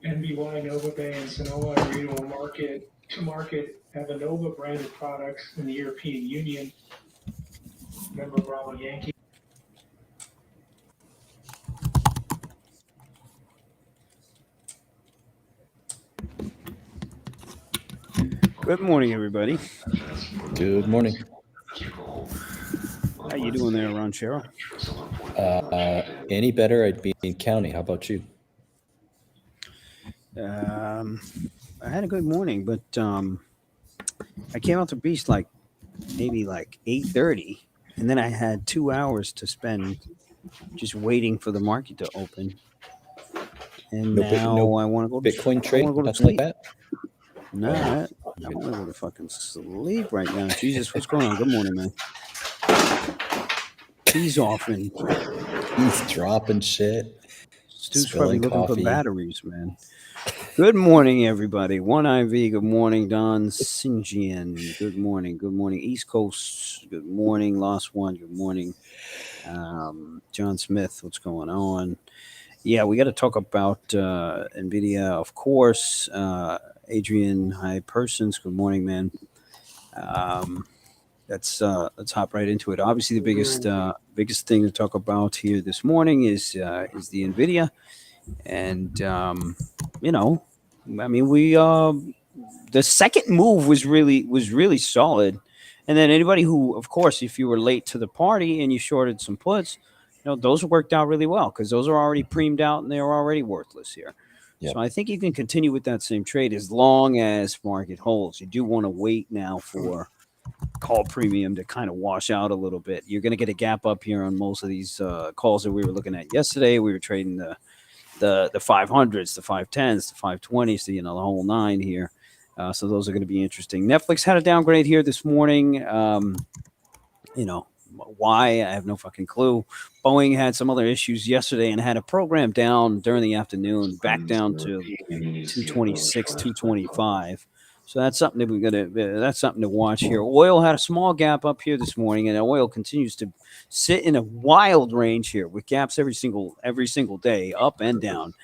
NBY, Nova Bay, and Sonoma agree to market Avanova branded products in the European Union. Member Bravo Yankee. Good morning, everybody. Good morning. How you doing there, Ron Cheryl? Any better? I'd be in county. How about you? I had a good morning, but I came out to Beast maybe 8:30, and then I had 2 hours to spend just waiting for the market to open. And now I want to go to Bitcoin trade, I want to go to nothing sleep. like that. Nah, I want to go to fucking sleep right now. Jesus, what's going on? Good morning, man. He's off and He's dropping shit. Stu's probably looking coffee. for batteries, man. Good morning, everybody. One IV. Good morning, Don Sinjian. Good morning. Good morning, East Coast. Good morning, Lost One. Good morning, John Smith. What's going on? Yeah, we got to talk about NVIDIA, of course. Adrian High Persons. Good morning, man. Let's hop right into it. Obviously, the biggest thing to talk about here this morning is the NVIDIA, and the second move was really solid. And then anybody who, of course, if you were late to the party and you shorted some puts, those worked out really well because those are already premed out and they're already worthless here. Yep. So I think you can continue with that same trade as long as market holds. You do want to wait now for call premium to kind of wash out a little bit. You're going to get a gap up here on most of these calls that we were looking at yesterday. We were trading the 500s, the 510s, the 520s, the whole nine here. So those are going to be interesting. Netflix had a downgrade here this morning. Why? I have no fucking clue. Boeing had some other issues yesterday and had a program down during the afternoon, back down to 226, 225. So that's something that's something to watch here. Oil had a small gap up here this morning, and oil continues to sit in a wild range here with gaps every single day, up and down.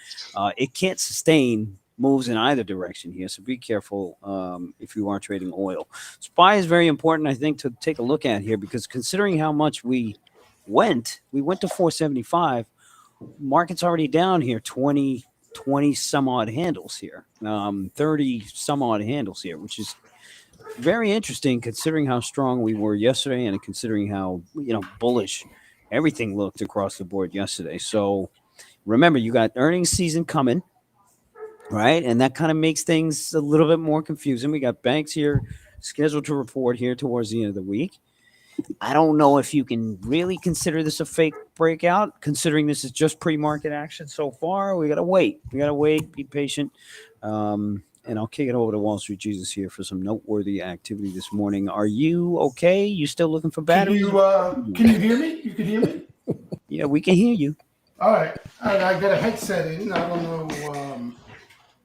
It can't sustain moves in either direction here, so be careful if you are trading oil. SPY is very important, I think, to take a look at here because considering how much we went to 475. Market's already down here 20 some odd handles here, 30 some odd handles here, which is very interesting considering how strong we were yesterday and considering how bullish everything looked across the board yesterday. So remember, you got earnings season coming, right? And that kind of makes things a little bit more confusing. We got banks here scheduled to report here towards the end of the week. I don't know if you can really consider this a fake breakout, considering this is just pre-market action so far. We got to wait. Be patient. And I'll kick it over to Wall Street Jesus here for some noteworthy activity this morning. Are you okay? You still looking for batteries? Can you hear me? You can hear me? Yeah, we can hear you. All right. I got a headset in. I don't know.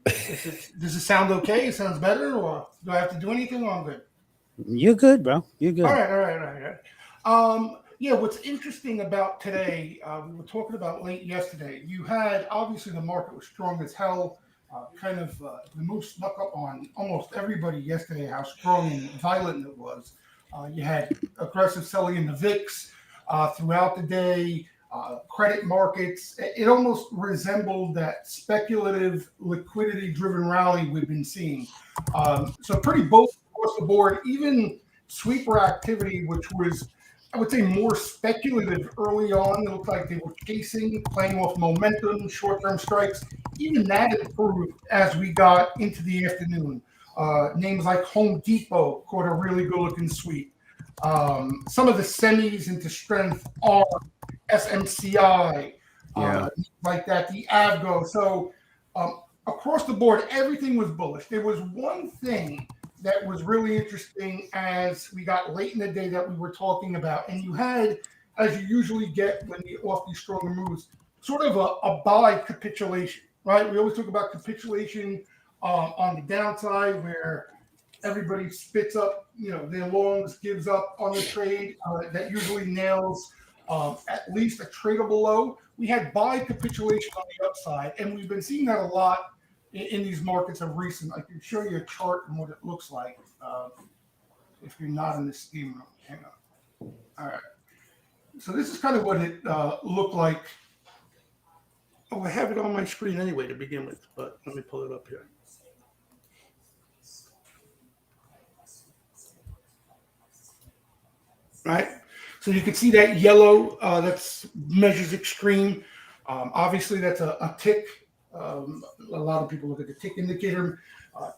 Does it sound okay? It sounds better? Or do I have to do anything? Or I'm good? You're good, bro. You're good. All right. What's interesting about today, we were talking about late yesterday. You had, obviously, the market was strong as hell. The move snuck up on almost everybody yesterday, how strong and violent it was. You had aggressive selling in the VIX throughout the day, credit markets. It almost resembled that speculative, liquidity-driven rally we've been seeing. So pretty bold across the board, even sweeper activity, which was, I would say, more speculative early on. It looked like they were chasing, playing off momentum, short-term strikes. Even that improved as we got into the afternoon. Names like Home Depot caught a really good-looking sweep. Some of the semis into strength are SMCI, like that, the Avgo. So across the board, everything was bullish. There was one thing that was really interesting as we got late in the day that we were talking about. And you had, as you usually get when you off these stronger moves, sort of a buy capitulation, right? We always talk about capitulation on the downside where everybody spits up, their longs, gives up on the trade. That usually nails at least a tradable low. We had buy capitulation on the upside, and we've been seeing that a lot in these markets of recent. I can show you a chart and what it looks like if you're not in the steam room. Hang on. All right. So this is kind of what it looked like. Oh, I have it on my screen anyway to begin with, but let me pull it up here. Right. So you can see that yellow, that's measures extreme. Obviously, that's a tick. A lot of people look at the tick indicator,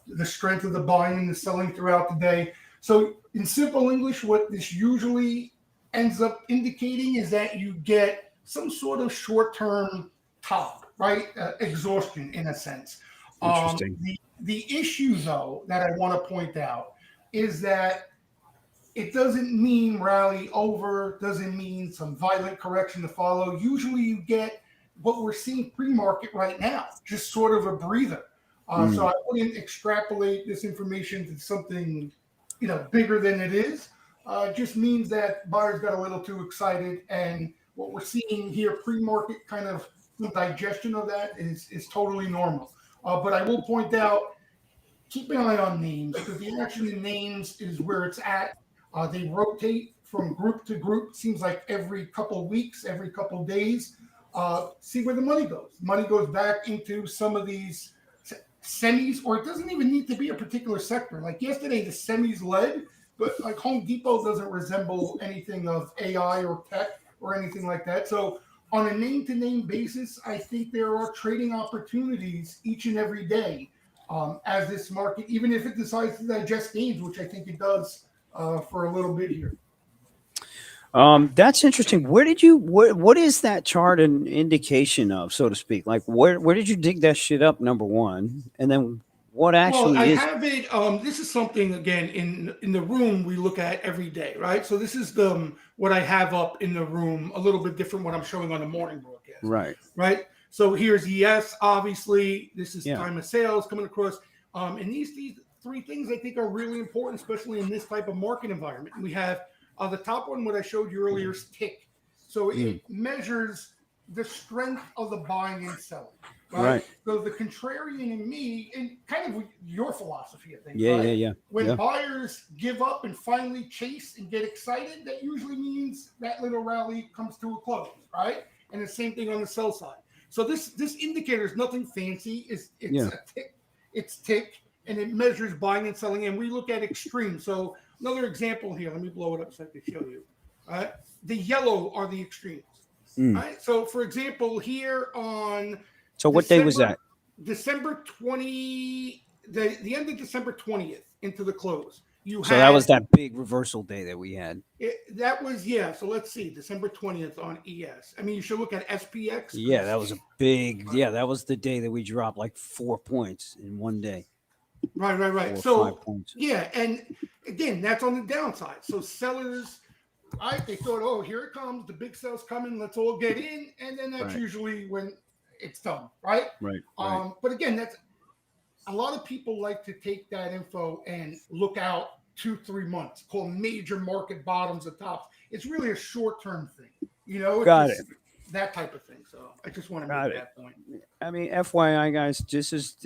the strength of the buying and the selling throughout the day. So in simple English, what this usually ends up indicating is that you get some sort of short-term top, right? Exhaustion in a sense. Interesting. The issue, though, that I want to point out is that it doesn't mean rally over, doesn't mean some violent correction to follow. Usually you get what we're seeing pre-market right now, just sort of a breather. So I wouldn't extrapolate this information to something, bigger than it is. Just means that buyers got a little too excited, and what we're seeing here pre-market kind of the digestion of that is totally normal. But I will point out, keep an eye on names, because the action in names is where it's at. They rotate from group to group. Seems like every couple of weeks, every couple of days. See where the money goes. Money goes back into some of these semis, or it doesn't even need to be a particular sector. Like yesterday, the semis led, but like Home Depot doesn't resemble anything of AI or tech or anything like that. So on a name-to-name basis, I think there are trading opportunities each and every day as this market, even if it decides to digest gains, which I think it does for a little bit here. That's interesting. Where did you? What is that chart an indication of, so to speak? Like, where did you dig that shit up? Number one, and then what actually I is? have it. This is something again in the room we look at every day, right? So this is what I have up in the room, a little bit different what I'm showing on the morning broadcast, right. So here's ES. Obviously, this is time of sales coming across, and these three things I think are really important, especially in this type of market environment. We have the top one, what I showed you earlier, is tick. So it measures the strength of the buying and selling. Right. So the contrarian in me, and kind of your philosophy, I think. Yeah. When buyers give up and finally chase and get excited, that usually means that little rally comes to a close, right? And the same thing on the sell side. So this indicator is nothing fancy. It's a tick. It's tick, and it measures buying and selling. And we look at extreme. So another example here. Let me blow it up so I can show you. The yellow are the extremes. Right. So for example, here on what day was that? December 20, the end of December 20th into the close. That was that big reversal day that we had. That was, So let's see, December 20th on ES. I mean, you should look at SPX. Yeah, that was a big. Yeah, that was the day that we dropped like 4 points in one day. Right. So 5 points. Yeah, and again, that's on the downside. So sellers, they thought, here it comes, the big sale's coming, let's all get in, and then that's usually when it's done, right? Right. But again, that's a lot of people like to take that info and look out 2-3 months, called major market bottoms and tops. It's really a short-term thing, Got it. That type of thing. So I just want to make that point. I mean, FYI, guys, Jesus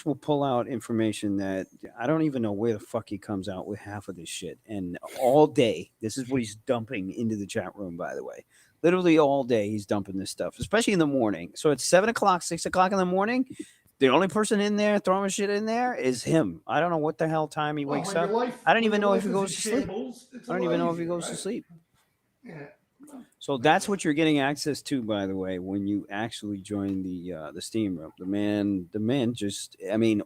will pull out information that I don't even know where the fuck he comes out with half of this shit. And all day, this is what he's dumping into the chat room, by the way. Literally all day, he's dumping this stuff, especially in the morning. So it's 7 o'clock, 6 o'clock in the morning. The only person in there throwing shit in there is him. I don't know what the hell time he wakes up. I don't even know if he goes to sleep. I don't even know if he goes to sleep. Yeah. So that's what you're getting access to, by the way, when you actually join the steam room. The man just,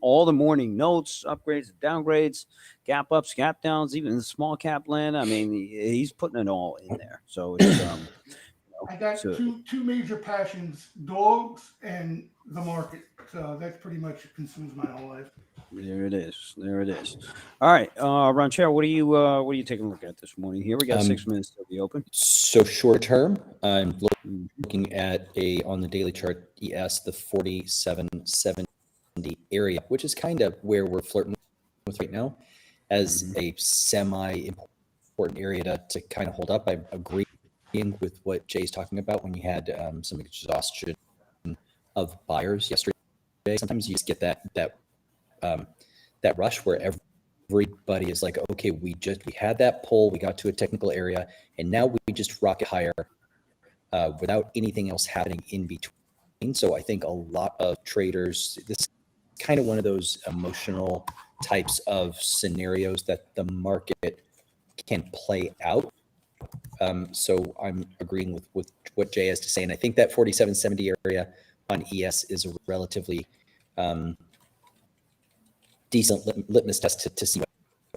all the morning notes, upgrades, downgrades, gap ups, gap downs, even the small cap land. He's putting it all in there. So it's, I got two major passions: dogs and the market. So that's pretty much consumes my whole life. There it is. All right, Ron Chair, what are you taking a look at this morning? Here we got 6 minutes to be open. So short term, I'm looking at on the daily chart ES, the 4770 area, which is kind of where we're flirting with right now as a semi-important area to kind of hold up. I agree with what Jay's talking about when you had some exhaustion of buyers yesterday sometimes you just get that rush where everybody is like, okay, we had that pull, we got to a technical area, and now we just rocket higher without anything else happening in between. So I think a lot of traders, this is kind of one of those emotional types of scenarios that the market can play out. So I'm agreeing with what Jay has to say. And I think that 4770 area on ES is a relatively decent litmus test to see what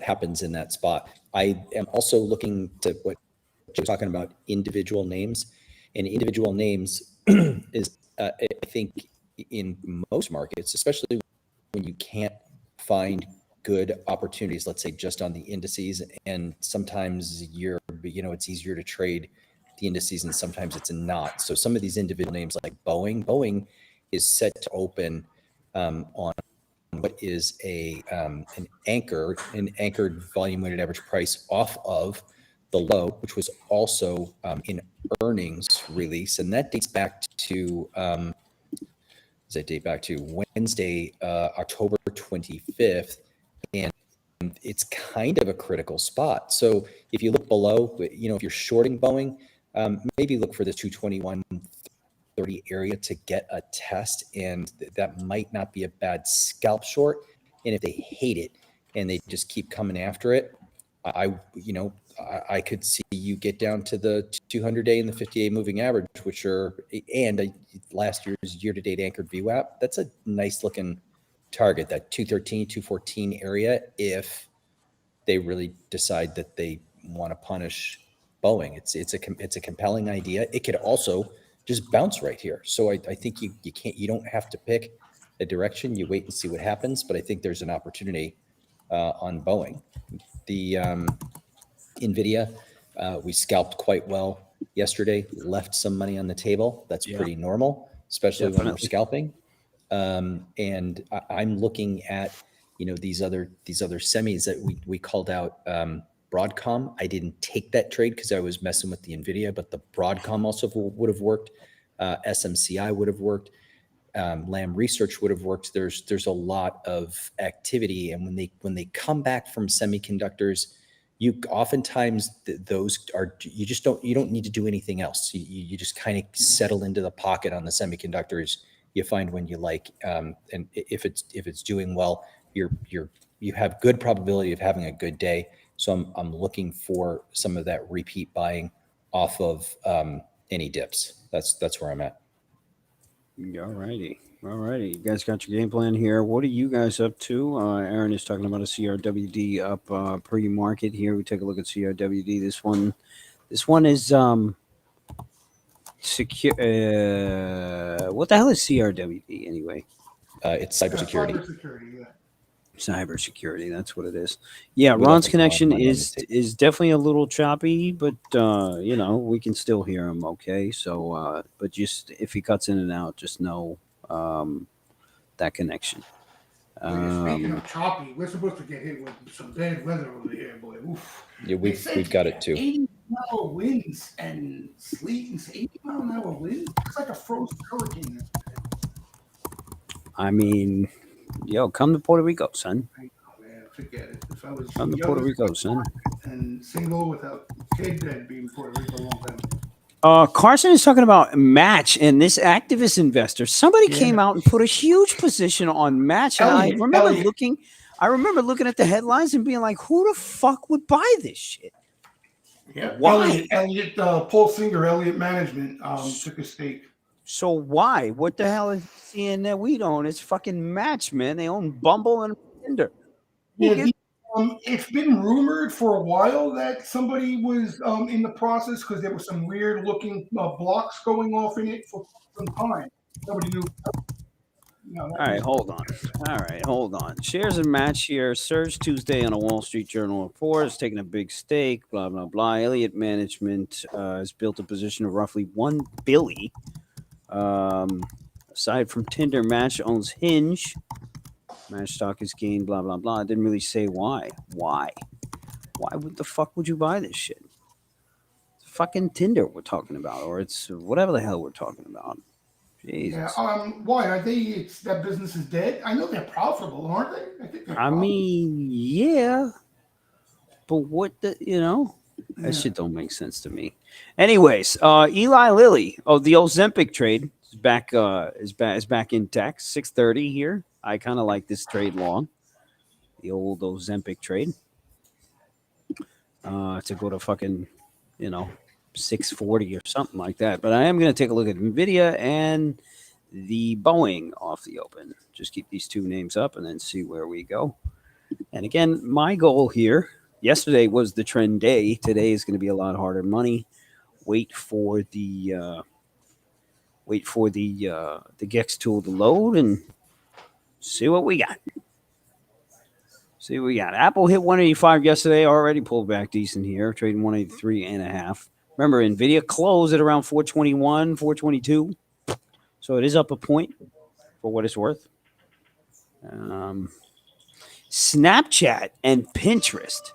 happens in that spot. I am also looking to what Jay was talking about, individual names. And individual names is, I think, in most markets, especially when you can't find good opportunities, let's say just on the indices, and sometimes it's easier to trade the indices and sometimes it's not. So some of these individual names like Boeing is set to open on what is an anchored volume weighted average price off of the low, which was also in earnings release, and that dates back to Wednesday, October 25th, and it's kind of a critical spot. So if you look below, if you're shorting Boeing, maybe look for the 221.30 area to get a test, and that might not be a bad scalp short. And if they hate it and they just keep coming after it, I could see you get down to the 200-day and the 50-day moving average, and last year's year-to-date anchored VWAP. That's a nice looking target, that 213, 214 area, if they really decide that they want to punish Boeing. It's a compelling idea. It could also just bounce right here. So I think you don't have to pick a direction. You wait and see what happens. But I think there's an opportunity on Boeing. The NVIDIA, we scalped quite well yesterday, left some money on the table. That's pretty normal, especially when we're scalping. And I'm looking at, these other semis that we called out. Broadcom, I didn't take that trade because I was messing with the NVIDIA, but the Broadcom also would have worked. SMCI would have worked. Lam Research would have worked. There's a lot of activity, and when they come back from semiconductors, you oftentimes those are, you don't need to do anything else. You just kind of settle into the pocket on the semiconductors. You find when you like, and if it's doing well, you have good probability of having a good day. So I'm looking for some of that repeat buying off of any dips. That's where I'm at. All righty. You guys got your game plan here. What are you guys up to? Aaron is talking about a CRWD up pre-market here. We take a look at CRWD. This one is secure. What the hell is CRWD anyway? It's cybersecurity. Cybersecurity, yeah. Cybersecurity, that's what it is. Yeah, Ron's connection is definitely a little choppy, but we can still hear him okay. So but just if he cuts in and out, just know that connection. Speaking of choppy, we're supposed to get hit with some bad weather over here, boy. Oof. Yeah, we've got it too. 80-mile winds and sleet and 80-mile-an-hour winds. It's like a frozen hurricane. I mean, come to Puerto Rico, son. Man, forget it. If I was Come to Puerto Rico, son. And single without kid, I'd be in Puerto Rico a long time ago. Carson is talking about Match and this activist investor. Somebody came out and put a huge position on Match. And I remember looking at the headlines and being like, who the fuck would buy this shit? Yeah. Why? Elliott, Paul Singer, Elliott Management took a stake. So why? What the hell is seeing that we don't? It's fucking Match, man. They own Bumble and Tinder. Yeah, it's been rumored for a while that somebody was in the process because there were some weird looking blocks going off in it for some time. Nobody knew. All right, hold on. Shares of Match here surged Tuesday on a Wall Street Journal report. It's taking a big stake, blah, blah, blah. Elliott Management has built a position of roughly $1 billion. Aside from Tinder, Match owns Hinge. Match stock is gained, blah, blah, blah. I didn't really say why. Why would the fuck would you buy this shit? It's fucking Tinder we're talking about, or it's whatever the hell we're talking about. Jesus. Why are they? It's that business is dead. I know they're profitable, aren't they? I think they're. I mean, yeah, but what the that Yeah. shit don't make sense to me. Anyways, Eli Lilly, the Ozempic trade is back. Is back intact. 6:30 here. I kind of like this trade long. The old Ozempic trade. To go to fucking, 640 or something like that. But I am going to take a look at Nvidia and the Boeing off the open. Just keep these two names up and then see where we go. And again, my goal here. Yesterday was the trend day. Today is going to be a lot harder money. Wait for the GEX tool to load and see what we got. See what we got. Apple hit 185 yesterday. Already pulled back decent here, trading 183.5. Remember, Nvidia closed at around 421, 422. So it is up a point for what it's worth. Snapchat and Pinterest.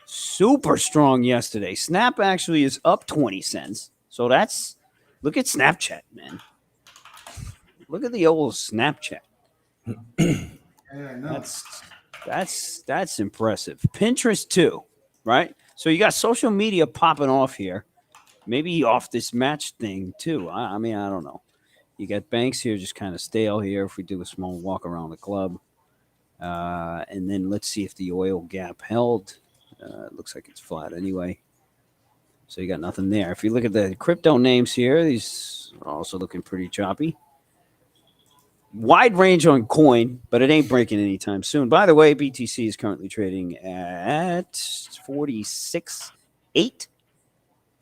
Super strong yesterday. Snap actually is up 20 cents. So look at Snapchat, man. Look at the old Snapchat. Yeah, I know. That's impressive. Pinterest too, right? So you got social media popping off here. Maybe off this match thing too. I mean, I don't know. You got banks here just kind of stale here if we do a small walk around the club. And then let's see if the oil gap held. It looks like it's flat anyway. So you got nothing there. If you look at the crypto names here, these are also looking pretty choppy. Wide range on coin, but it ain't breaking anytime soon. By the way, BTC is currently trading at 46.8.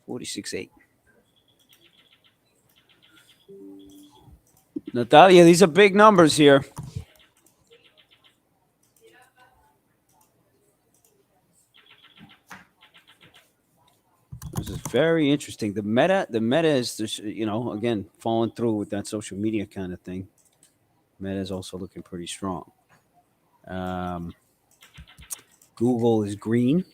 46.8. Natalia, these are big numbers here. This is very interesting. The meta is, again, falling through with that social media kind of thing. Meta is also looking pretty strong. Google is green.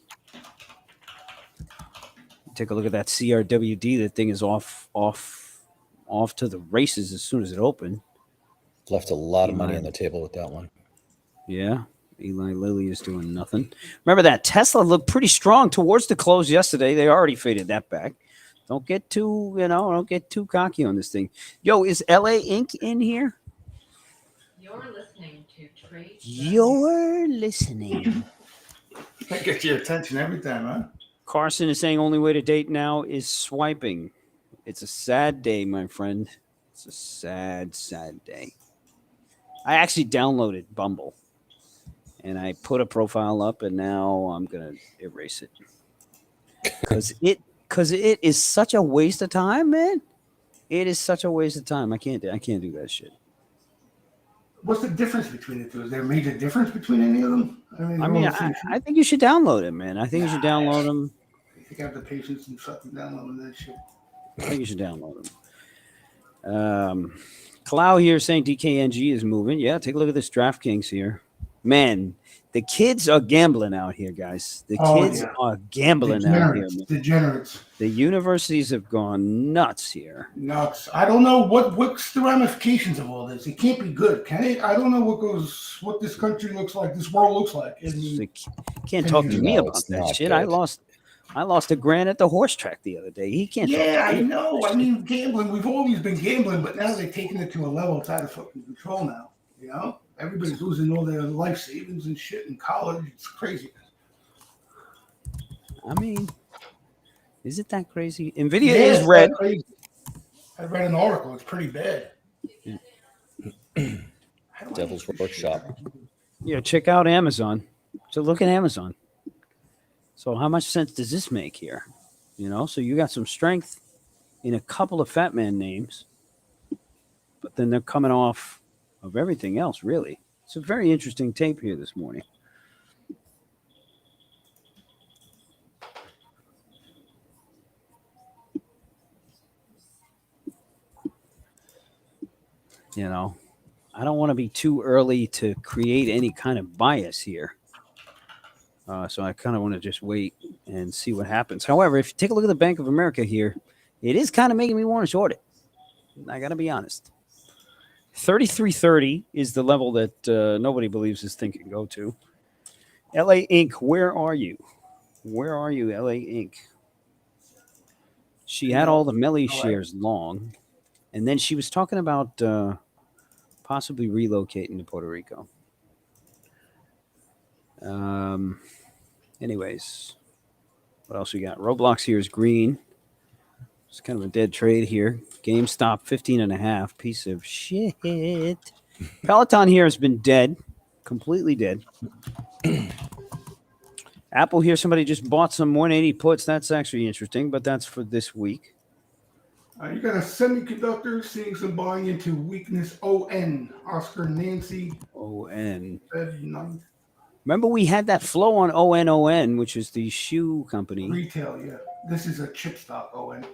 Take a look at that CRWD. That thing is off to the races as soon as it opened. Left a lot of money on the table with that one. Yeah. Eli Lilly is doing nothing. Remember that Tesla looked pretty strong towards the close yesterday. They already faded that back. Don't get too cocky on this thing. Yo, is LA Inc. in here? You're listening to Trade. You're listening. That gets your attention every time, huh? Carson is saying only way to date now is swiping. It's a sad day, my friend. It's a sad, sad day. I actually downloaded Bumble. And I put a profile up, and now I'm gonna erase it because it is such a waste of time, man. It is such a waste of time. I can't do that shit. What's the difference between the two? Is there a major difference between any of them? I think you should download it, man. I think you should download them. I think I have the patience and fucking downloading that shit. I think you should download them. Clow here saying DKNG is moving. Yeah, take a look at this DraftKings here. Man, the kids are gambling out here, guys. The kids are gambling out here. Man. Degenerates. The universities have gone nuts here. Nuts. I don't know what's the ramifications of all this. It can't be good, can it? I don't know what this country looks like, this world looks like. Can't talk to me about that shit. Good. I lost $1,000 at the horse track the other day. He can't. Yeah, I know. I mean, gambling. We've always been gambling, but now they're taking it to a level it's out of fucking control now. You know. Everybody's losing all their life savings and shit in college. It's crazy. I mean, is it that crazy? Nvidia is red. I read an article. It's pretty bad. Devil's Workshop. Yeah, check out Amazon. So look at Amazon. So how much sense does this make here? So you got some strength in a couple of Fat Man names, but then they're coming off of everything else, really. It's a very interesting tape here this morning. I don't want to be too early to create any kind of bias here. So I kind of want to just wait and see what happens. However, if you take a look at the Bank of America here, it is kind of making me want to short it. I got to be honest. $33.30 is the level that nobody believes this thing can go to. LA Inc., where are you? Where are you, LA Inc.? She had all the Melly shares long, and then she was talking about possibly relocating to Puerto Rico. Anyways, what else we got? Roblox here is green. It's kind of a dead trade here. GameStop 15.5. Piece of shit. Peloton here has been dead, completely dead. Apple here, somebody just bought some 180 puts. That's actually interesting, but that's for this week. You got a semiconductor seeing some buying into weakness. ON. Oscar Nancy. ON. Fed 9th. Remember we had that flow on ON, which is the shoe company. Retail, yeah. This is a chip stock, ON.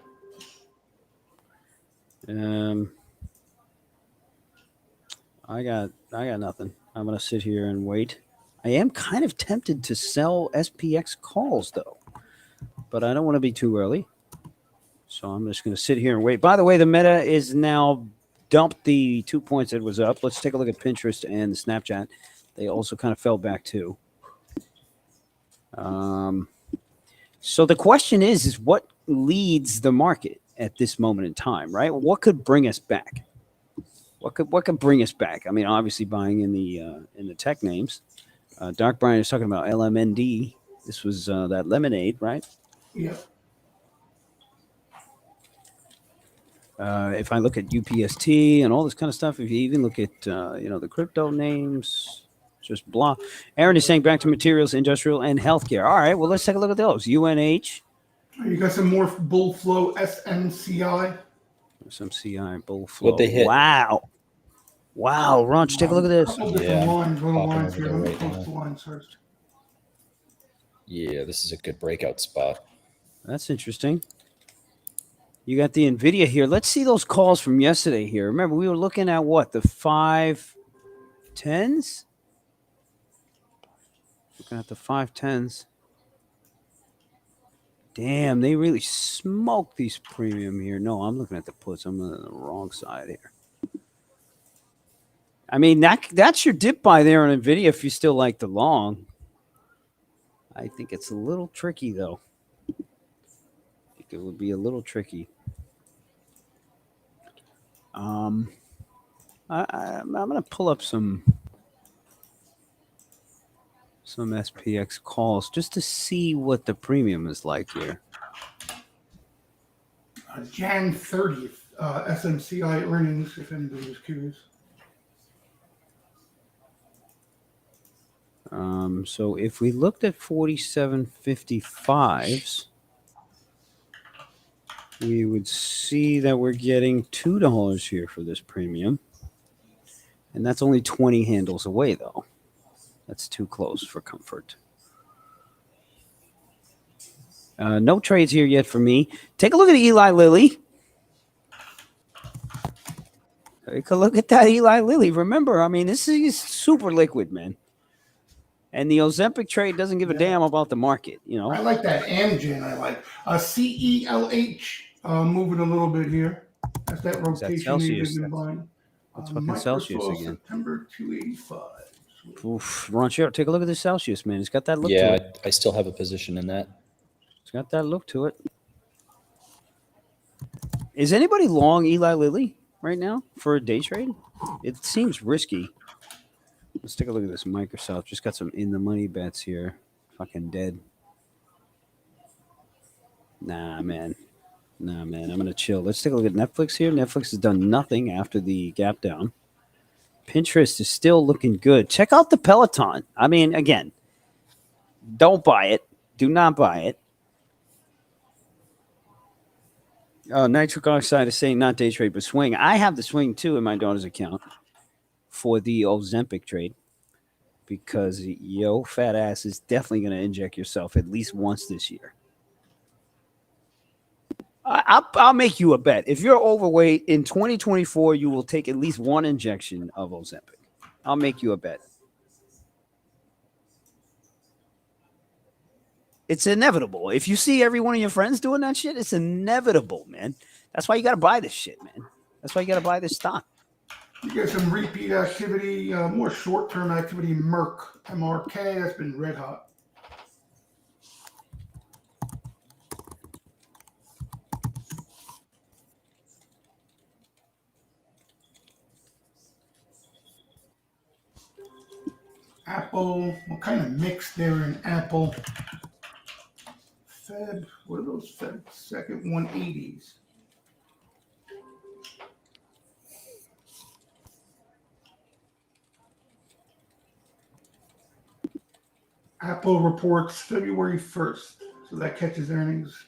I got nothing. I'm gonna sit here and wait. I am kind of tempted to sell SPX calls though, but I don't want to be too early. So I'm just gonna sit here and wait. By the way, the Meta is now dumped the 2 points it was up. Let's take a look at Pinterest and Snapchat. They also kind of fell back too. So the question is what leads the market at this moment in time, right? What could bring us back? What could bring us back? I mean, obviously buying in the tech names. Dark Brian is talking about LMND. This was that lemonade, right? Yeah. If I look at UPST and all this kind of stuff, if you even look at the crypto names, just blah. Aaron is saying back to materials, industrial, and healthcare. All right, well let's take a look at those. UNH. You got some more bull flow. SMCI. Some CI bull flow. What they hit? Wow, Ron, take a look at this. Couple different lines, little popping lines over here. there Let me right post now. the lines first. Yeah, this is a good breakout spot. That's interesting. You got the NVIDIA here. Let's see those calls from yesterday here. Remember, we were looking at what? The 510s? Looking at the 510s. Damn, they really smoked these premium here. No, I'm looking at the puts. I'm on the wrong side here. I mean, that's your dip buy there on NVIDIA if you still like the long. I think it's a little tricky, though. I think it would be a little tricky. I'm going to pull up some SPX calls just to see what the premium is like here. Jan 30th, SMCI earnings, if anybody was curious. So if we looked at 47.55s, we would see that we're getting $2 here for this premium. And that's only 20 handles away, though. That's too close for comfort. No trades here yet for me. Take a look at Eli Lilly. Take a look at that Eli Lilly. Remember, I mean, this is super liquid, man. And the Ozempic trade doesn't give a damn about the market, you know. I like that Amgen. I like CELH moving a little bit here. That's that rotation Celsius? they've been buying. That's fucking Celsius Microsoft, again. September 285. Oof, Ron, take a look at the Celsius, man. It's got that look to Yeah, it. I still have a position in that. It's got that look to it. Is anybody long Eli Lilly right now for a day trade? It seems risky. Let's take a look at this Microsoft. Just got some in the money bets here. Fucking dead. Nah, man. I'm going to chill. Let's take a look at Netflix here. Netflix has done nothing after the gap down. Pinterest is still looking good. Check out the Peloton. I mean, again, don't buy it. Do not buy it. Nitric oxide is saying not day trade, but swing. I have the swing, too, in my daughter's account for the Ozempic trade because yo fat ass is definitely going to inject yourself at least once this year. I'll make you a bet. If you're overweight in 2024, you will take at least one injection of Ozempic. I'll make you a bet. It's inevitable. If you see every one of your friends doing that shit, it's inevitable, man. That's why you got to buy this shit, man. That's why you got to buy this stock. You get some repeat activity, more short-term activity. Merck, MRK, that's been red hot. Apple, what kind of mix there in Apple? Feb, what are those Feb second 180s? Apple reports February 1st, so that catches earnings.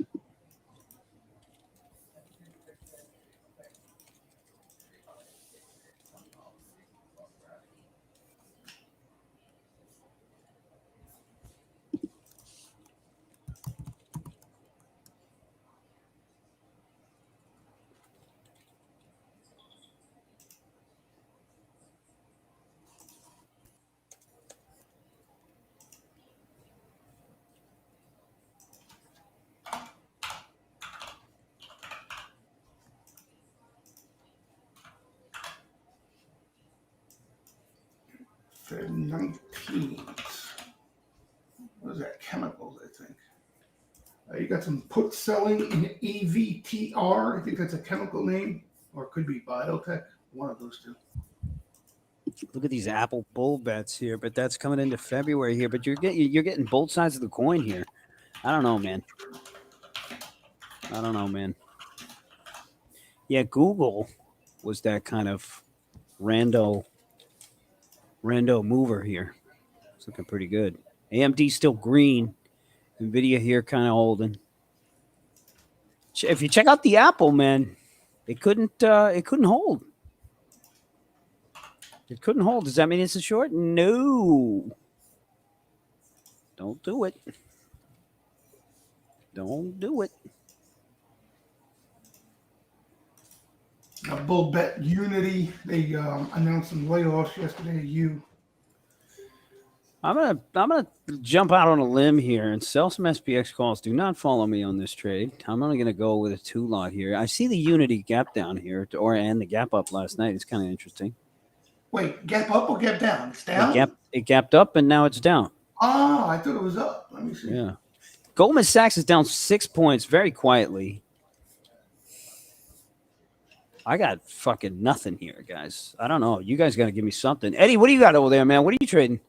Feb 19th. What is that? Chemicals, I think. You got some put selling in EVTR. I think that's a chemical name, or it could be biotech. One of those two. Look at these Apple bull bets here, but that's coming into February here. But you're getting both sides of the coin here. I don't know, man. Yeah, Google was that kind of rando mover here. It's looking pretty good. AMD still green. Nvidia here kind of holding. If you check out the Apple, man, it couldn't hold. It couldn't hold. Does that mean it's a short? No. Don't do it. Don't do it. Bull bet Unity. They announced some layoffs yesterday. I'm gonna jump out on a limb here and sell some SPX calls. Do not follow me on this trade. I'm only gonna go with a 2 lot here. I see the Unity gap down here, and the gap up last night. It's kind of interesting. Wait, gap up or gap down? It's down. It gapped up and now it's down. Oh, I thought it was up. Let me see. Yeah. Goldman Sachs is down 6 points very quietly. I got fucking nothing here, guys. I don't know. You guys got to give me something. Eddie, what do you got over there, man? What are you trading?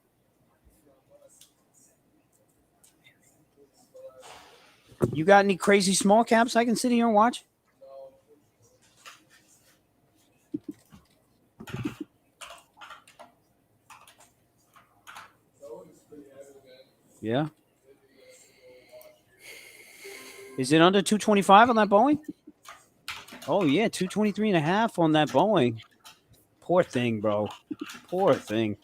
You got any crazy small caps I can sit here and watch? Yeah. Is it under 225 on that Boeing? Oh, yeah, 223.5 on that Boeing. Poor thing, bro. Poor thing.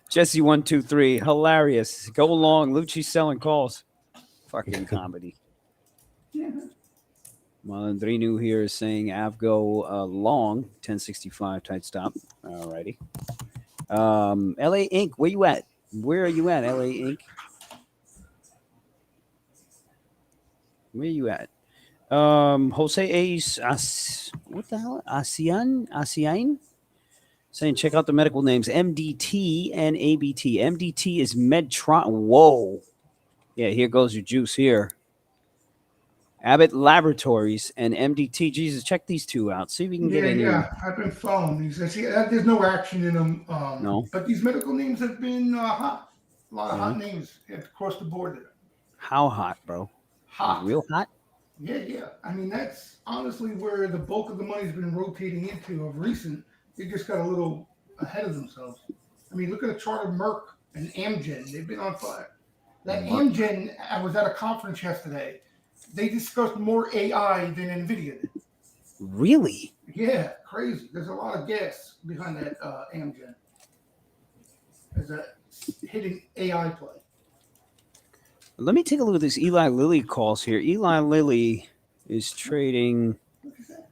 Jesse 123, hilarious. Go along, Lucci selling calls. Fucking comedy. Malandrinu here is saying Avgo long 1065 tight stop. Alrighty. LA Inc. Where you at? Where are you at, LA Inc.? Where you at? Jose Ace, what the hell? ASEAN? Saying check out the medical names MDT and ABT. MDT is Medtronic. Whoa. Yeah, here goes your juice here. Abbott Laboratories and MDT. Jesus, check these two out. See if we can get any. Yeah, I've been following these. I see there's no action in them. No. But these medical names have been hot. A lot of hot names across the board there. How hot, bro? Hot. Real hot? Yeah. I mean, that's honestly where the bulk of the money's been rotating into of recent. They just got a little ahead of themselves. I mean, look at the chart of Merck and Amgen. They've been on fire. That Amgen, I was at a conference yesterday. They discussed more AI than NVIDIA did. Really? Yeah, crazy. There's a lot of gas behind that Amgen. There's a hidden AI play. Let me take a look at this Eli Lilly calls here. Eli Lilly is trading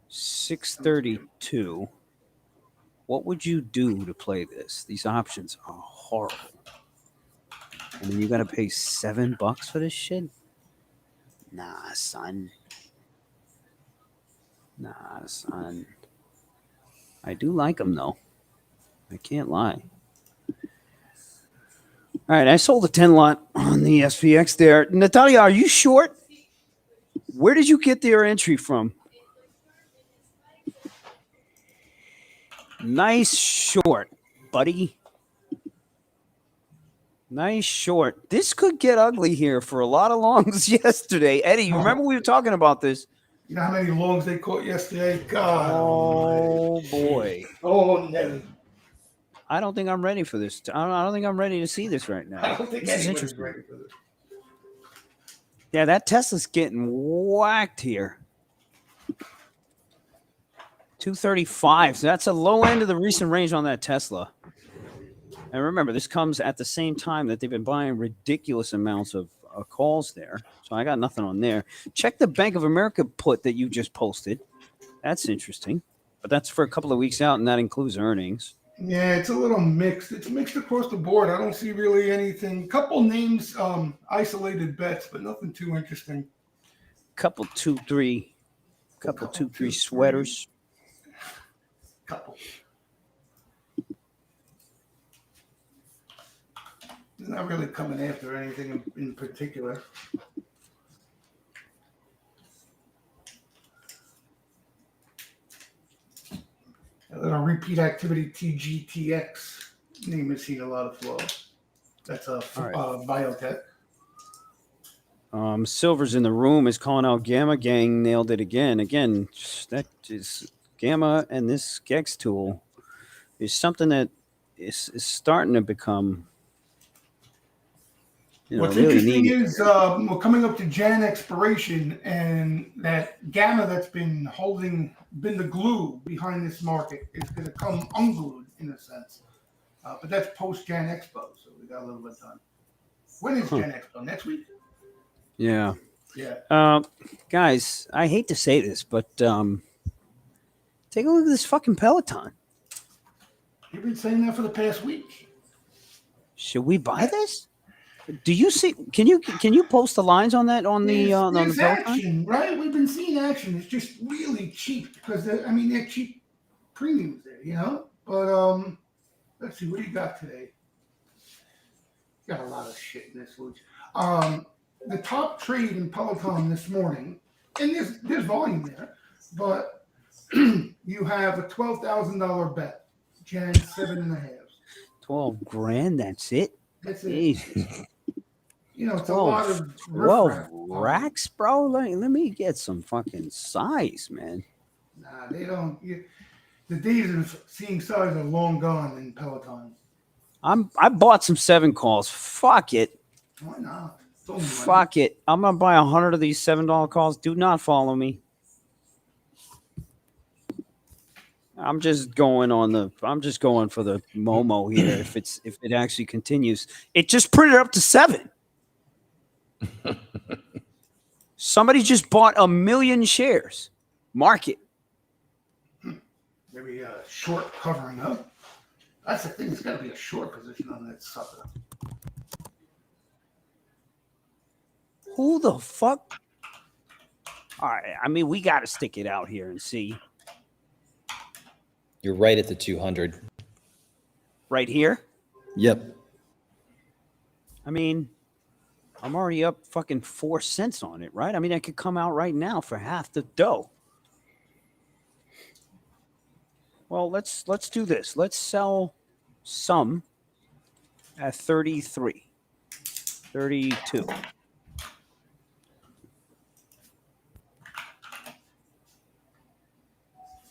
632. What would you do to play this? These options are horrible. And then you got to pay $7 for this shit? Nah, son. Nah, son. I do like them though. I can't lie. All right, I sold a 10 lot on the SVX there. Natalia, are you short? Where did you get their entry from? Nice short, buddy. Nice short. This could get ugly here for a lot of longs yesterday. Eddie, you remember we were talking about this? You know how many longs they caught yesterday? God. Oh, boy. Oh, no. I don't think I'm ready for this. I don't think I'm ready to see this right I now. don't think This is anybody's interesting. ready for this. Yeah, that Tesla's getting whacked here. 235. So that's a low end of the recent range on that Tesla. And remember, this comes at the same time that they've been buying ridiculous amounts of calls there. So I got nothing on there. Check the Bank of America put that you just posted. That's interesting. But that's for a couple of weeks out, and that includes earnings. Yeah, it's a little mixed. It's mixed across the board. I don't see really anything. Couple names, isolated bets, but nothing too interesting. Couple two, three sweaters. Couple. They're not really coming after anything in particular. A little repeat activity TGTX name has seen a lot of flow. That's a biotech. Silver's in the room is calling out Gamma Gang. Nailed it again. Again, that is Gamma, and this Gex tool is something that is starting to become. What's really interesting needed. is we're coming up to Jan expiration, and that gamma that's been the glue behind this market is going to come unglued in a sense. But that's post Jan Expo, so we got a little bit of time. When is Jan Expo? Next week? Yeah. Yeah. Guys, I hate to say this, but take a look at this fucking Peloton. You've been saying that for the past week. Should we buy this? Do you see? Can you post the lines on that on the There's Peloton? action, right? We've been seeing action. It's just really cheap because they're cheap premiums there, you know. But let's see, what do you got today? Got a lot of shit in this, Luch. The top trade in Peloton this morning, and there's volume there, but you have a $12,000 bet, Jan 7.5. 12 grand. That's it. That's it. Jesus. You know, it's a lot of 12 racks, bro. Let me get some fucking size, man. Nah, they don't. The days of seeing size are long gone in Peloton. I bought some 7 calls. Fuck it. Why not? It's only money. Fuck it. I'm gonna buy 100 of these $7 calls. Do not follow me. I'm just going for the Momo here. If it actually continues, it just printed up to 7. Somebody just bought 1 million shares. Market. Maybe a short covering up. That's the thing. It's got to be a short position on that sucker. Who the fuck? All right. I mean, we got to stick it out here and see. You're right at the 200. Right here? Yep. I mean, I'm already up fucking 4 cents on it, right? I mean, I could come out right now for half the dough. Well, let's do this. Let's sell some at 33, 32.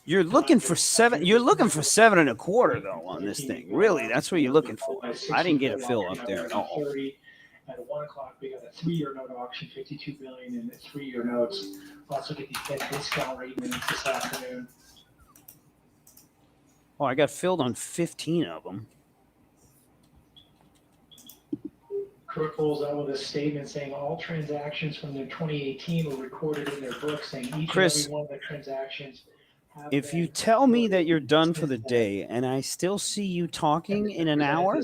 You're looking for 7. You're looking for 7 1/4 though on this thing. Really, that's what you're looking for. I didn't get a fill up there at all. At 1 o'clock, we got a 3-year note auction, $52 billion in 3-year notes. Also get the Fed discount rate minutes this afternoon. Oh, I got filled on 15 of them. Kirk rolls out with a statement saying all transactions from their 2018 were recorded in their books, saying each Chris, and every one of the transactions. If you tell me that you're done for the day and I still see you talking in an hour, I'm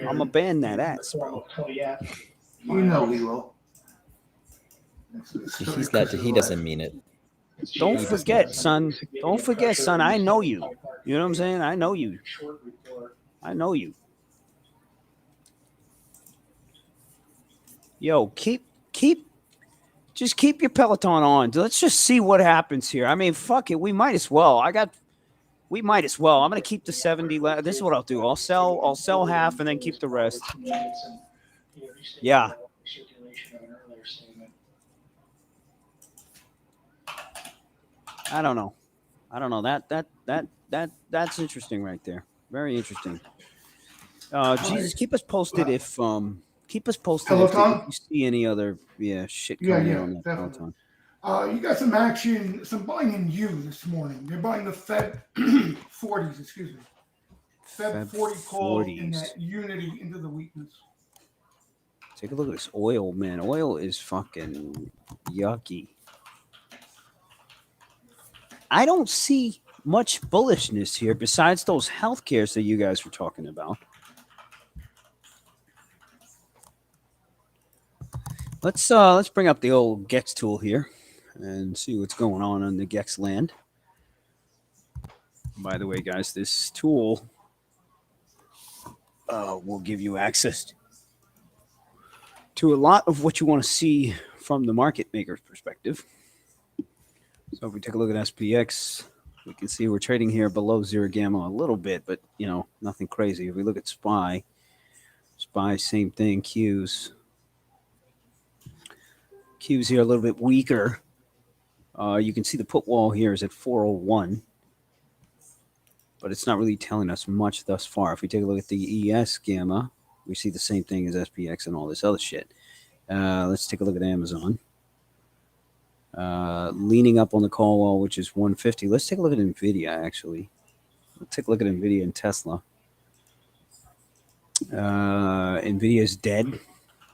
going to ban that ads, bro. You know he will. He doesn't mean it. Don't forget, son. Don't forget, son. I know you. You know what I'm saying? I know you. I know you. Yo, keep your Peloton on. Let's just see what happens here. I mean, fuck it. We might as well. We might as well. I'm gonna keep the 70. This is what I'll do. I'll sell half and then keep the rest. Yeah. I don't know. That's interesting right there. Very interesting. Jesus, keep us posted if Peloton? you see any other shit Yeah, coming in yeah, on that definitely. Peloton. You got some action, some buying in you this morning. You're buying the Fed 40s, excuse me. Fed 40 call in 40s. that unity into the weakness. Take a look at this oil, man. Oil is fucking yucky. I don't see much bullishness here besides those healthcares that you guys were talking about. Let's bring up the old Gex tool here and see what's going on the Gex land. By the way, guys, this tool will give you access to a lot of what you want to see from the market maker's perspective. So if we take a look at SPX, we can see we're trading here below zero gamma a little bit, but nothing crazy. If we look at SPY, same thing. Q's here a little bit weaker. You can see the put wall here is at 401, but it's not really telling us much thus far. If we take a look at the ES gamma, we see the same thing as SPX and all this other shit. Let's take a look at Amazon. Leaning up on the call wall, which is 150. Let's take a look at NVIDIA, actually. Let's take a look at NVIDIA and Tesla. NVIDIA is dead.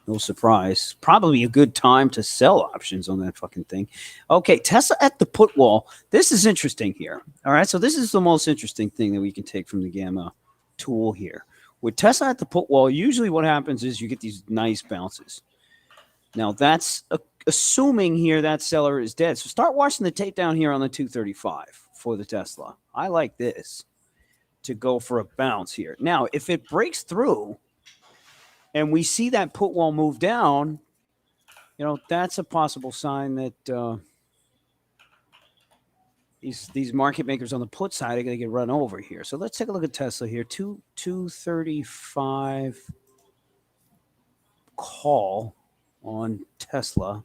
No surprise. Probably a good time to sell options on that fucking thing. Okay, Tesla at the put wall. This is interesting here. All right, so this is the most interesting thing that we can take from the Gamma tool here. With Tesla at the put wall, usually what happens is you get these nice bounces. Now, that's assuming here that seller is dead. So start watching the tape down here on the 235 for the Tesla. I like this to go for a bounce here. Now, if it breaks through and we see that put wall move down, that's a possible sign that these market makers on the put side are going to get run over here. So let's take a look at Tesla here. 235 call on Tesla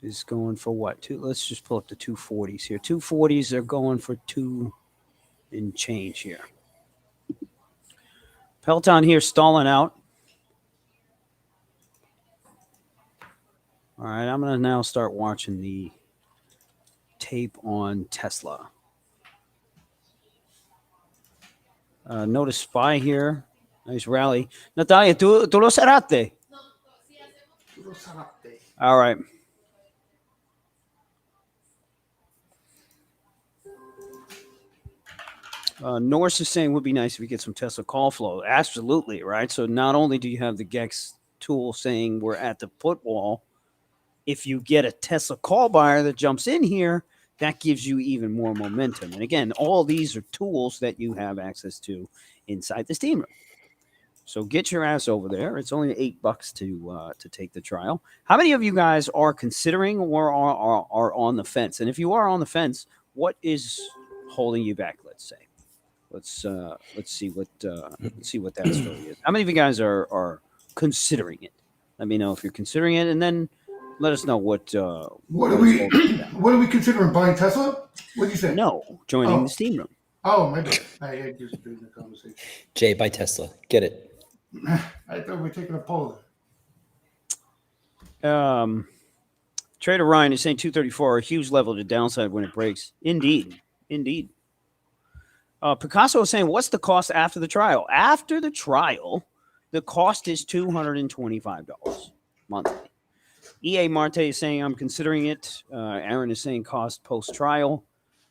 is going for what? Let's just pull up the 240s here. 240s are going for 2 and change here. Peloton here stalling out. All right, I'm going to now start watching the tape on Tesla. Notice SPY here. Nice rally. Natalia, tú lo cerraste. All right. Norse is saying would be nice if we get some Tesla call flow. Absolutely, right? So not only do you have the Gex tool saying we're at the put wall, if you get a Tesla call buyer that jumps in here, that gives you even more momentum. And again, all these are tools that you have access to inside the Steamroom. So get your ass over there. It's only $8 to take the trial. How many of you guys are considering or are on the fence? And if you are on the fence, what is holding you back? Let's say. Let's see what that story is. How many of you guys are considering it? Let me know if you're considering it, and then let us know what are we considering buying Tesla? What did you say? No, joining the Steamroom. Oh, my bad. I had just doing the conversation. Jay, buy Tesla. Get it. I thought we were taking a poll. Trader Ryan is saying 234, a huge level to downside when it breaks. Indeed. Picasso is saying, what's the cost after the trial? After the trial, the cost is $225 monthly. EA Marte is saying, I'm considering it. Aaron is saying cost post-trial.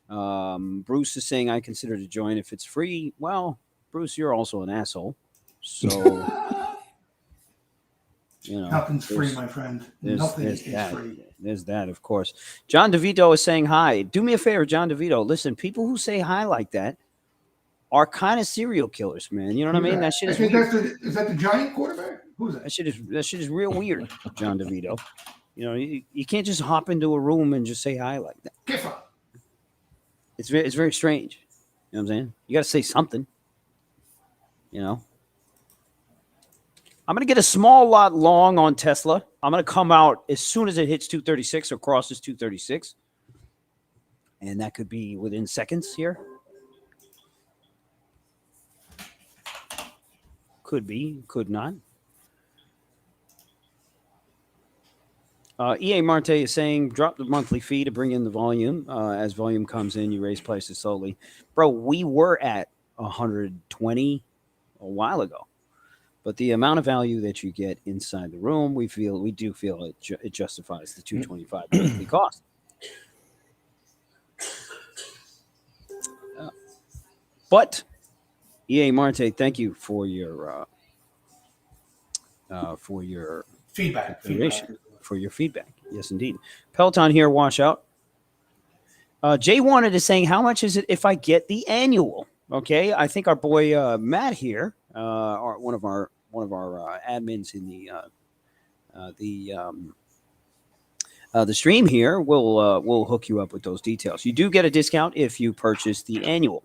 Bruce is saying, I consider to join if it's free. Well, Bruce, you're also an asshole. So You know, Nothing's free, my friend. Nothing is that. free. There's that, of course. John DeVito is saying hi. Do me a favor, John DeVito. Listen, people who say hi like that are kind of serial killers, man. You know what I mean? That shit is weird. Is that the Giant quarterback? Who's that? That shit is real weird, John DeVito. You know, you can't just hop into a room and just say hi like that. Kiss up. It's very strange. You know what I'm saying? You got to say something. You know? I'm going to get a small lot long on Tesla. I'm going to come out as soon as it hits 236 or crosses 236. And that could be within seconds here. Could be, could not. EA Marte is saying, drop the monthly fee to bring in the volume. As volume comes in, you raise prices slowly. Bro, we were at 120 a while ago. But the amount of value that you get inside the room, we do feel it justifies the $225 monthly cost. But EA Marte, thank you for your Feedback. For your feedback. Yes, indeed. Peloton here, wash out. Jay Wanted is saying, how much is it if I get the annual? Okay, I think our boy Matt here, one of our admins in the stream here, will hook you up with those details. You do get a discount if you purchase the annual.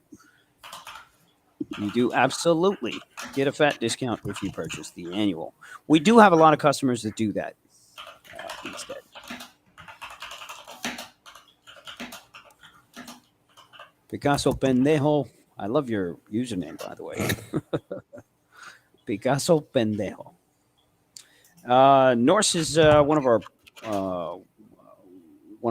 You do absolutely get a fat discount if you purchase the annual. We do have a lot of customers that do that instead. Picasso Pendejo. I love your username, by the way. Picasso Pendejo. Norse is one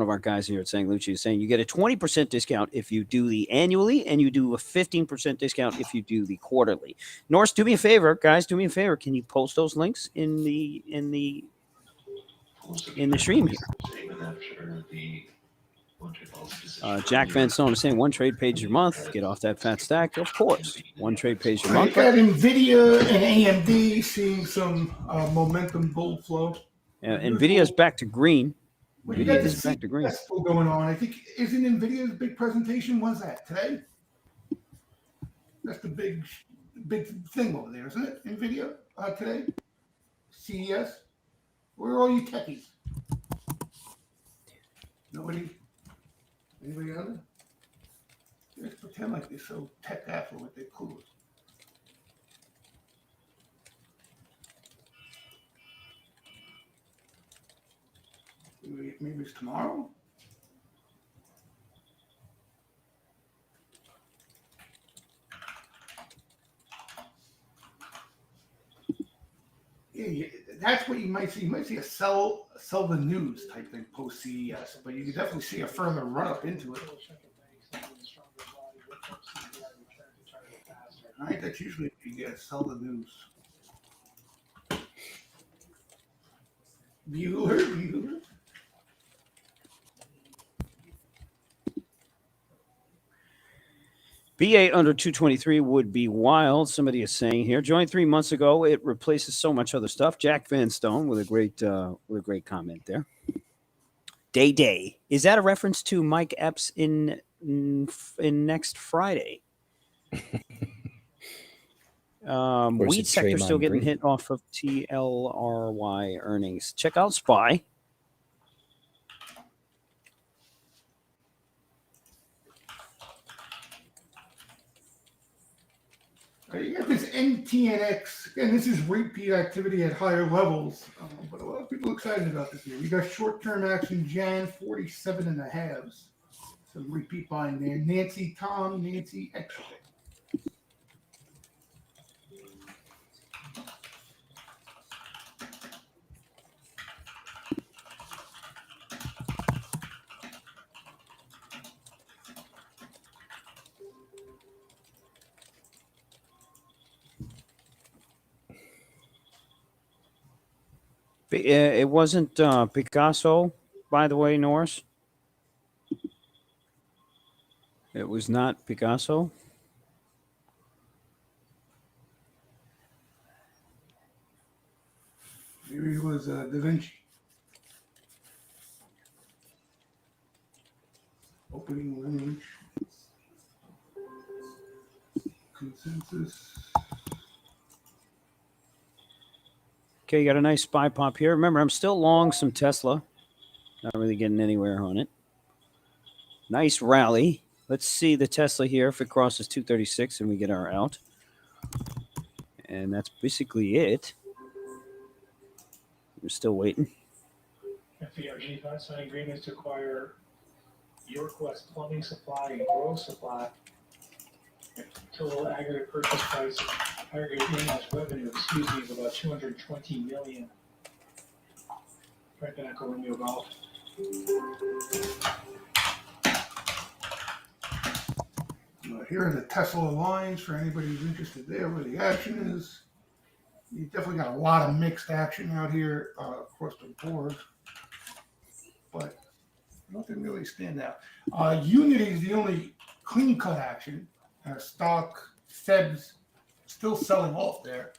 of our guys here at Sang Lucci is saying you get a 20% discount if you do the annually, and you do a 15% discount if you do the quarterly. Norse, do me a favor, guys. Do me a favor. Can you post those links in the stream here? Jack Van Stone is saying one trade pays your month. Get off that fat stack. Of course, one trade pays your I month. got NVIDIA and AMD seeing some momentum bull flow. NVIDIA's back to green. Well, you got NVIDIA the is back to green. festival going on. I think isn't NVIDIA's big presentation? When's that? Today? That's the big thing over there, isn't it? NVIDIA today? CES? Where are all you techies? Nobody? Anybody on there? Let's pretend like they're so tech affluent, they're cool. Maybe it's tomorrow? Yeah, that's what you might see. You might see a sell the news type thing post CES, but you can definitely see a further run up into it. All right, that's usually what you get. Sell the news. Bueller. B8 under 223 would be wild. Somebody is saying here. Joined 3 months ago. It replaces so much other stuff. Jack Van Stone with a great comment there. Day. Is that a reference to Mike Epps in next Friday? Weed sector still getting hit off of TLRY earnings. Check out SPY. You got this NTNX, and this is repeat activity at higher levels, but a lot of people are excited about this here. We got short-term action Jan 47 and a halves. Some repeat buying there. Nancy extra. It wasn't Picasso, by the way, Norris. It was not Picasso. Maybe it was Da Vinci. Opening range. Consensus. Okay, you got a nice SPY pop here. Remember, I'm still long some Tesla. Not really getting anywhere on it. Nice rally. Let's see the Tesla here if it crosses 236 and we get our out. And that's basically it. We're still waiting. FERG signed agreements to acquire York-West plumbing supply and grow supply. Total aggregate purchase price, aggregate annual revenue, excuse me, of about $220 million. Frank and Echo Romeo Golf. Here are the Tesla lines for anybody who's interested there where the action is. You definitely got a lot of mixed action out here across the board, but nothing really stand out. Unity is the only clean cut action. Stock, Feb's still selling off there.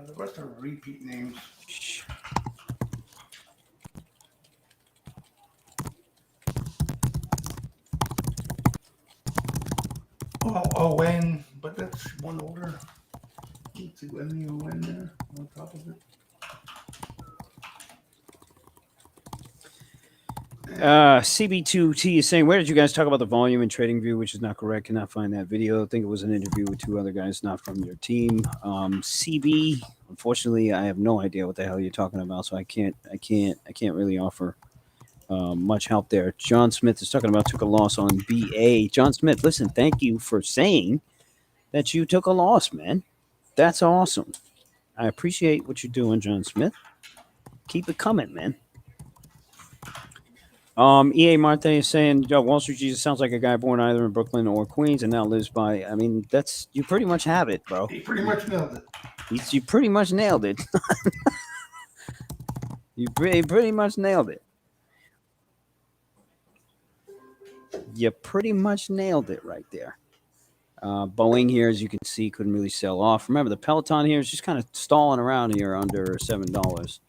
The rest are repeat names. ON, but that's one order. Let's see when the ON there on top of it. CB2T is saying, where did you guys talk about the volume in TradingView, which is not correct? Cannot find that video. I think it was an interview with two other guys not from your team. CB, unfortunately, I have no idea what the hell you're talking about, so I can't really offer much help there. John Smith is talking about took a loss on BA. John Smith, listen, thank you for saying that you took a loss, man. That's awesome. I appreciate what you're doing, John Smith. Keep it coming, man. EA Marte is saying, yo, Wall Street Jesus sounds like a guy born either in Brooklyn or Queens and now lives by. I mean, that's you pretty much have it, bro. He pretty much nailed it. You pretty much nailed it. You pretty much nailed it. You pretty much nailed it right there. Boeing here, as you can see, couldn't really sell off. Remember, the Peloton here is just kind of stalling around here under $7.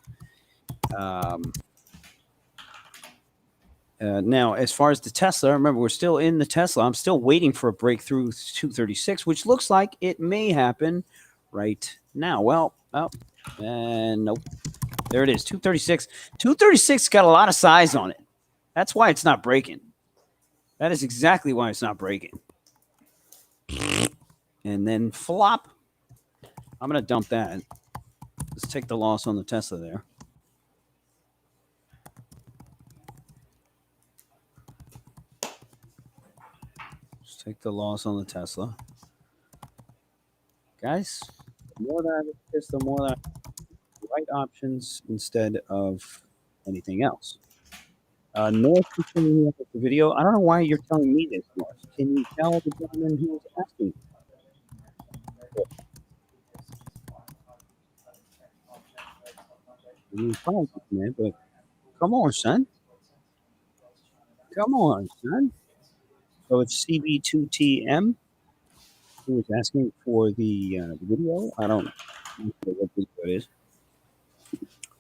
Now, as far as the Tesla, remember, we're still in the Tesla. I'm still waiting for a breakthrough 236, which looks like it may happen right now. Well, nope. There it is, 236. 236 got a lot of size on it. That's why it's not breaking. That is exactly why it's not breaking. And then flop. I'm going to dump that. Let's take the loss on the Tesla there. Let's take the loss on the Tesla. Guys, the more that I piss, the more that I right options instead of anything else. North is showing me up the video. I don't know why you're telling me this, North. Can you tell the gentleman who was asking? I mean, fine, man, but come on, son. Come on, son. So it's CB2TM who was asking for the video. I don't know what video it is,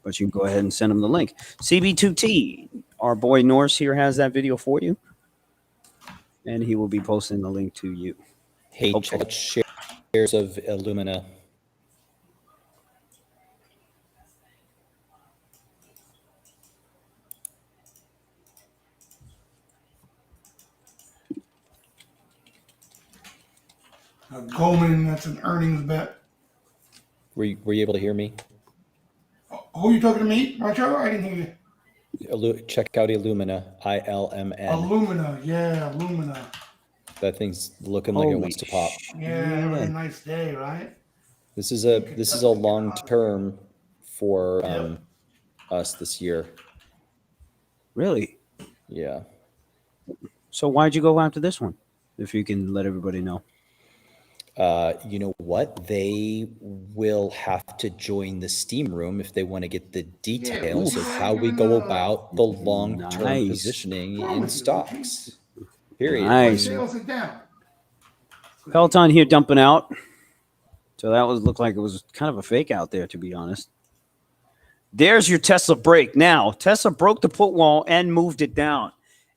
but you can go ahead and send him the link. CB2T, our boy Norse here has that video for you, and he will be posting the link to you. Hey, check out shares of Illumina. Goldman, that's an earnings bet. Were you able to hear me? Who are you talking to me, Macho? I didn't hear you. Check out Illumina, ILMN. Illumina, yeah, Illumina. That thing's looking like it wants to pop. Yeah, really nice day, right? This is a long term for us this year. Really? Yeah. So why'd you go after this one? If you can let everybody know. You know what? They will have to join the Steamroom if they want to get the details of how we go about the long-term positioning in stocks. Period. Why Nice. sales it down? Peloton here dumping out. So that looked like it was kind of a fake out there, to be honest. There's your Tesla break. Now, Tesla broke the put wall and moved it down.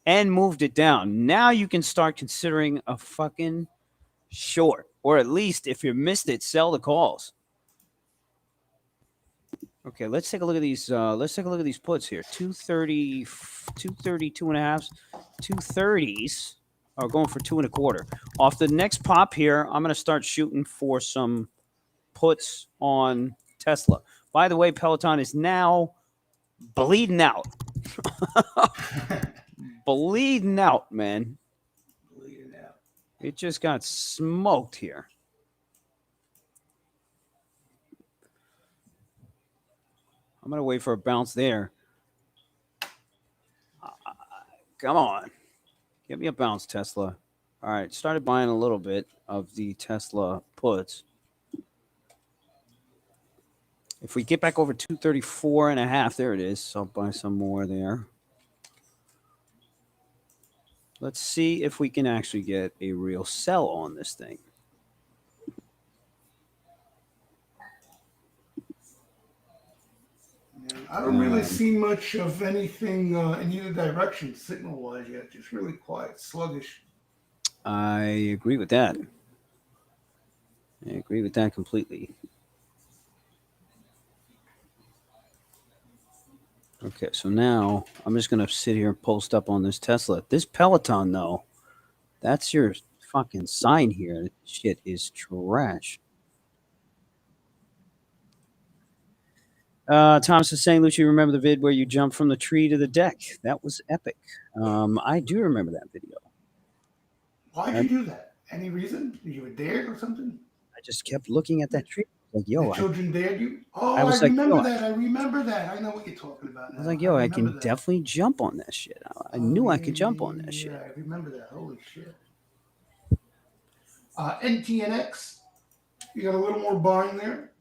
Now you can start considering a fucking short. Or at least, if you missed it, sell the calls. Okay, let's take a look at these. Let's take a look at these puts here. 230, 2.5s, 230s are going for 2.25. Off the next pop here, I'm going to start shooting for some puts on Tesla. By the way, Peloton is now bleeding out. Bleeding out, man. Bleeding out. It just got smoked here. I'm going to wait for a bounce there. Come on. Give me a bounce, Tesla. All right. Started buying a little bit of the Tesla puts. If we get back over 234.5, there it is. I'll buy some more there. Let's see if we can actually get a real sell on this thing. I don't really see much of anything in either direction signal-wise yet. Just really quiet, sluggish. I agree with that. I agree with that completely. Okay, so now I'm just going to sit here and post up on this Tesla. This Peloton, though, that's your fucking sign here. This shit is trash. Thomas is saying, Lucci, remember the vid where you jumped from the tree to the deck? That was epic. I do remember that video. Why'd you do that? Any reason? You were dared or something? I just kept looking at that tree. Like, yo, The children dared you? Oh, I was like, remember yo, that. I remember that. I know what you're talking about now. I was like, yo, I can remember that. definitely jump on that shit. I knew I could jump on that shit. Yeah, I remember that. Holy shit. NTNX, you got a little more buying there.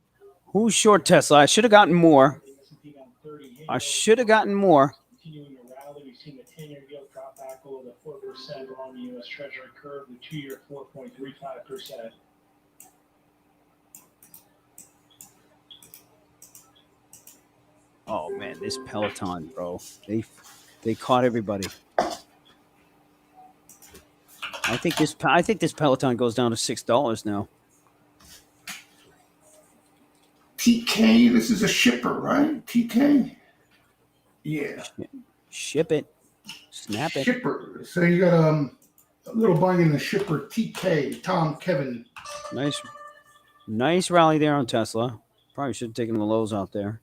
Who's short Tesla? I should have gotten more. I should have gotten more. Continuing to rally, we've seen the 10-year yield drop back below the 4% along the U.S. Treasury curve, the 2-year 4.35%. Oh man, this Peloton, bro. They caught everybody. I think this Peloton goes down to $6 now. TK, this is a shipper, right? TK? Yeah. Ship it. Snap it. Shipper. So you got a little buying in the shipper TK, Tom, Kevin. Nice rally there on Tesla. Probably should have taken the lows out there.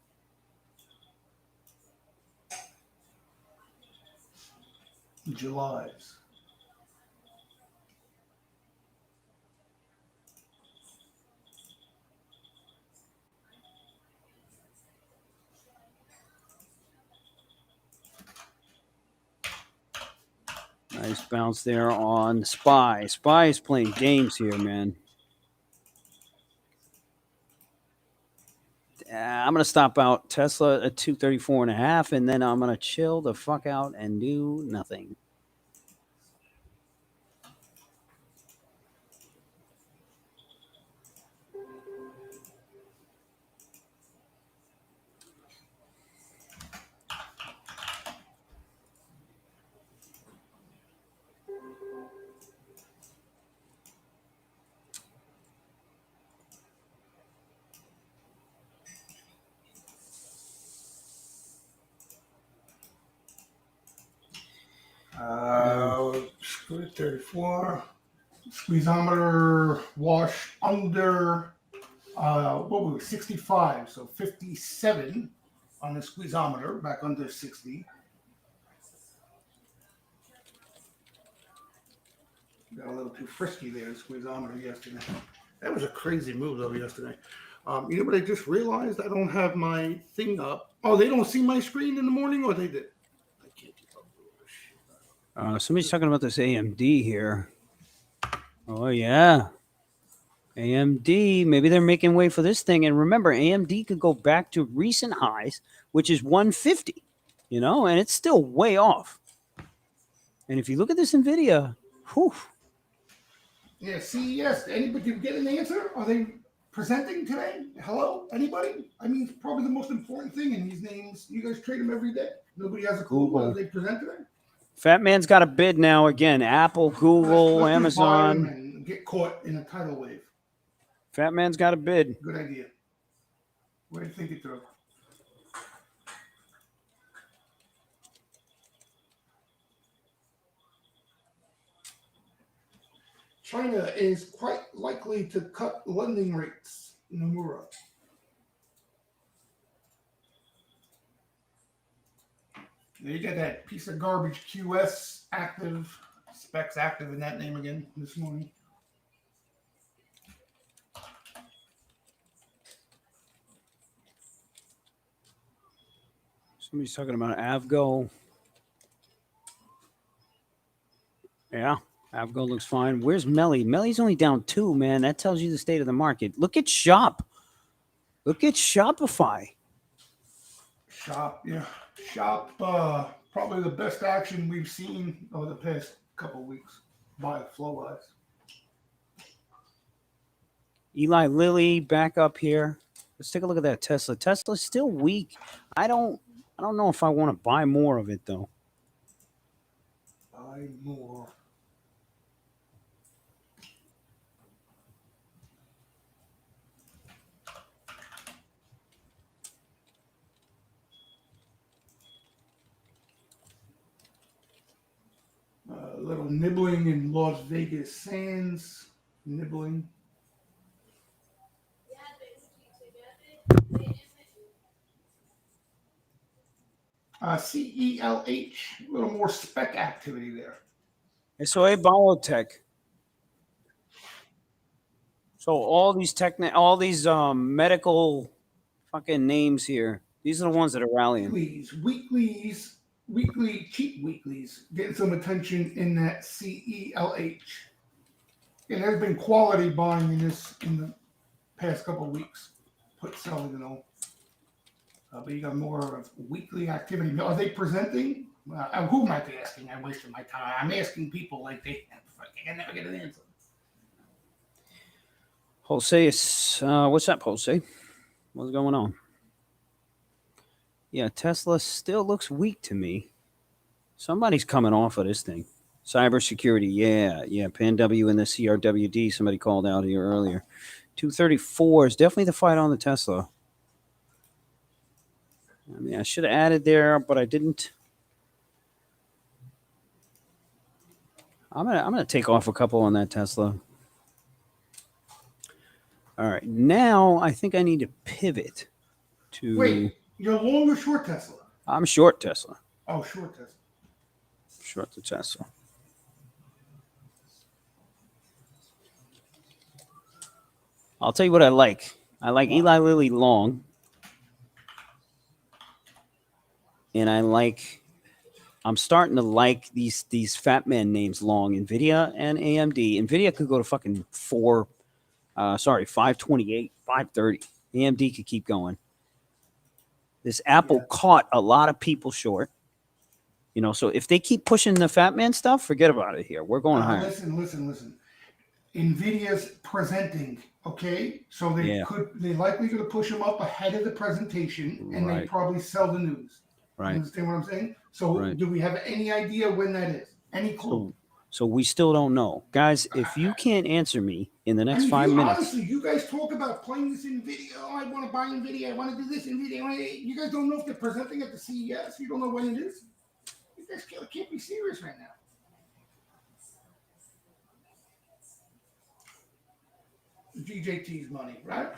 July's. Nice bounce there on Spy. Spy is playing games here, man. I'm going to stop out Tesla at 234.5, and then I'm going to chill the fuck out and do nothing. Screw 34. Squeezometer wash under what were we, 65, so 57 on the squeezometer, back under 60. Got a little too frisky there, the squeezometer yesterday. That was a crazy move though yesterday. You know what I just realized? I don't have my thing up. Oh, they don't see my screen in the morning, or they did? I can't keep up with this. Somebody's talking about this AMD here. Oh, yeah. AMD, maybe they're making way for this thing. And remember, AMD could go back to recent highs, which is 150, and it's still way off. And if you look at this NVIDIA, Whew. Yeah, CES. Anybody get an answer? Are they presenting today? Hello? Anybody? I mean, it's probably the most important thing in these names. You guys trade them every day. Nobody has a clue Google. whether they present today. Fat Man's got a bid now again. Apple, Google, Let's just buy 'em Amazon. and get caught in a tidal wave. Fat Man's got a bid. Good idea. Way to think it through. China is quite likely to cut lending rates. Nomura. You got that piece of garbage QS active, specs active in that name again this morning. Somebody's talking about Avgo. Yeah, Avgo looks fine. Where's Melly? Melly's only down 2, man. That tells you the state of the market. Look at Shop. Look at Shopify. Shop, yeah. Shop, probably the best action we've seen over the past couple of weeks by flow-wise. Eli Lilly back up here. Let's take a look at that Tesla. Tesla's still weak. I don't know if I want to buy more of it though. Buy more. A little nibbling in Las Vegas Sands. Nibbling. CELH, a little more spec activity there. SOA Biotech. So all these medical fucking names here. These are the ones that are rallying. Cheap weeklies, getting some attention in that CELH. And there's been quality buying in the past couple of weeks. Put selling and all. But you got more of weekly activity. Are they presenting? Who am I asking? I'm wasting my time. I'm asking people like I can never get an answer. Jose is what's up, Jose? What's going on? Yeah, Tesla still looks weak to me. Somebody's coming off of this thing. Cybersecurity, yeah. PanW and the CRWD, somebody called out here earlier. 234 is definitely the fight on the Tesla. I mean, I should have added there, but I didn't. I'm gonna take off a couple on that Tesla. All right, now I think I need to pivot to. Wait, you're long or short Tesla? I'm short Tesla. Oh, short Tesla. Short the Tesla. I'll tell you what I like. I like Eli Lilly long. And I'm starting to like these fat man names long. NVIDIA and AMD. NVIDIA could go to fucking 528, 530. AMD could keep going. This Apple caught a lot of people short. You know, so if they keep pushing the fat man stuff, forget about it here. We're going higher. Listen. NVIDIA's presenting, okay? So they likely going to push them up ahead of the presentation, and they probably sell the news. Right. You understand what I'm saying? So do we have any idea when that is? Any clue? So we still don't know. Guys, if you can't answer me in the next 5 minutes. Honestly, you guys talk about playing this NVIDIA. Oh, I want to buy NVIDIA. I want to do this NVIDIA. You guys don't know if they're presenting at the CES. You don't know when it is. You guys can't be serious right now. GJT's money, right?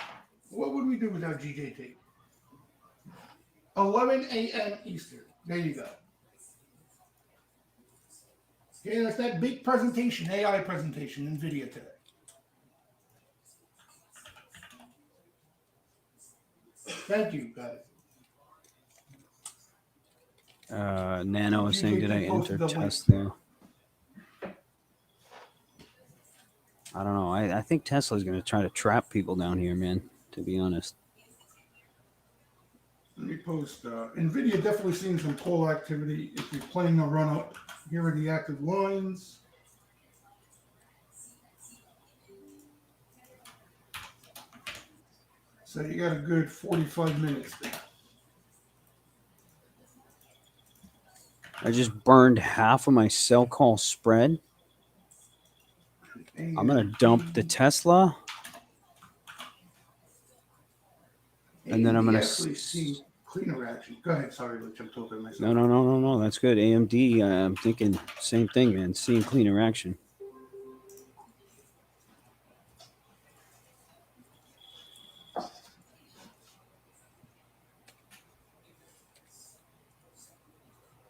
What would we do without GJT? 11 a.m. Eastern. There you go. Okay, that's that big presentation, AI presentation, NVIDIA today. Thank you, guys. Nano is saying, did I enter Tesla? I don't know. I think Tesla's going to try to trap people down here, man, to be honest. Let me post. NVIDIA definitely seeing some pull activity. If you're playing a run up, here are the active lines. So you got a good 45 minutes there. I just burned half of my sell call spread. I'm going to dump the Tesla. And then I'm going to actually see cleaner action. Go ahead. Sorry, Rich. I'm talking to myself. No. That's good. AMD, I'm thinking same thing, man. Seeing cleaner action.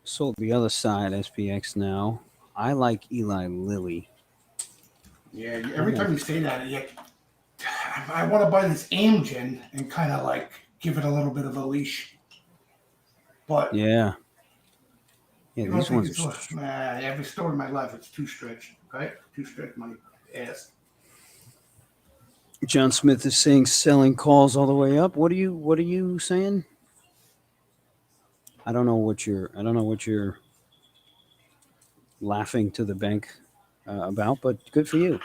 Sold the other side, SPX now. I like Eli Lilly. Yeah, every time you say that, I want to buy this Amgen and kind of like give it a little bit of a leash. But Yeah, I don't these think ones it's are. every store in my life, it's too stretched. Okay? Too stretched my ass. John Smith is saying selling calls all the way up. What are you saying? I don't know what you're laughing to the bank about, but good for you.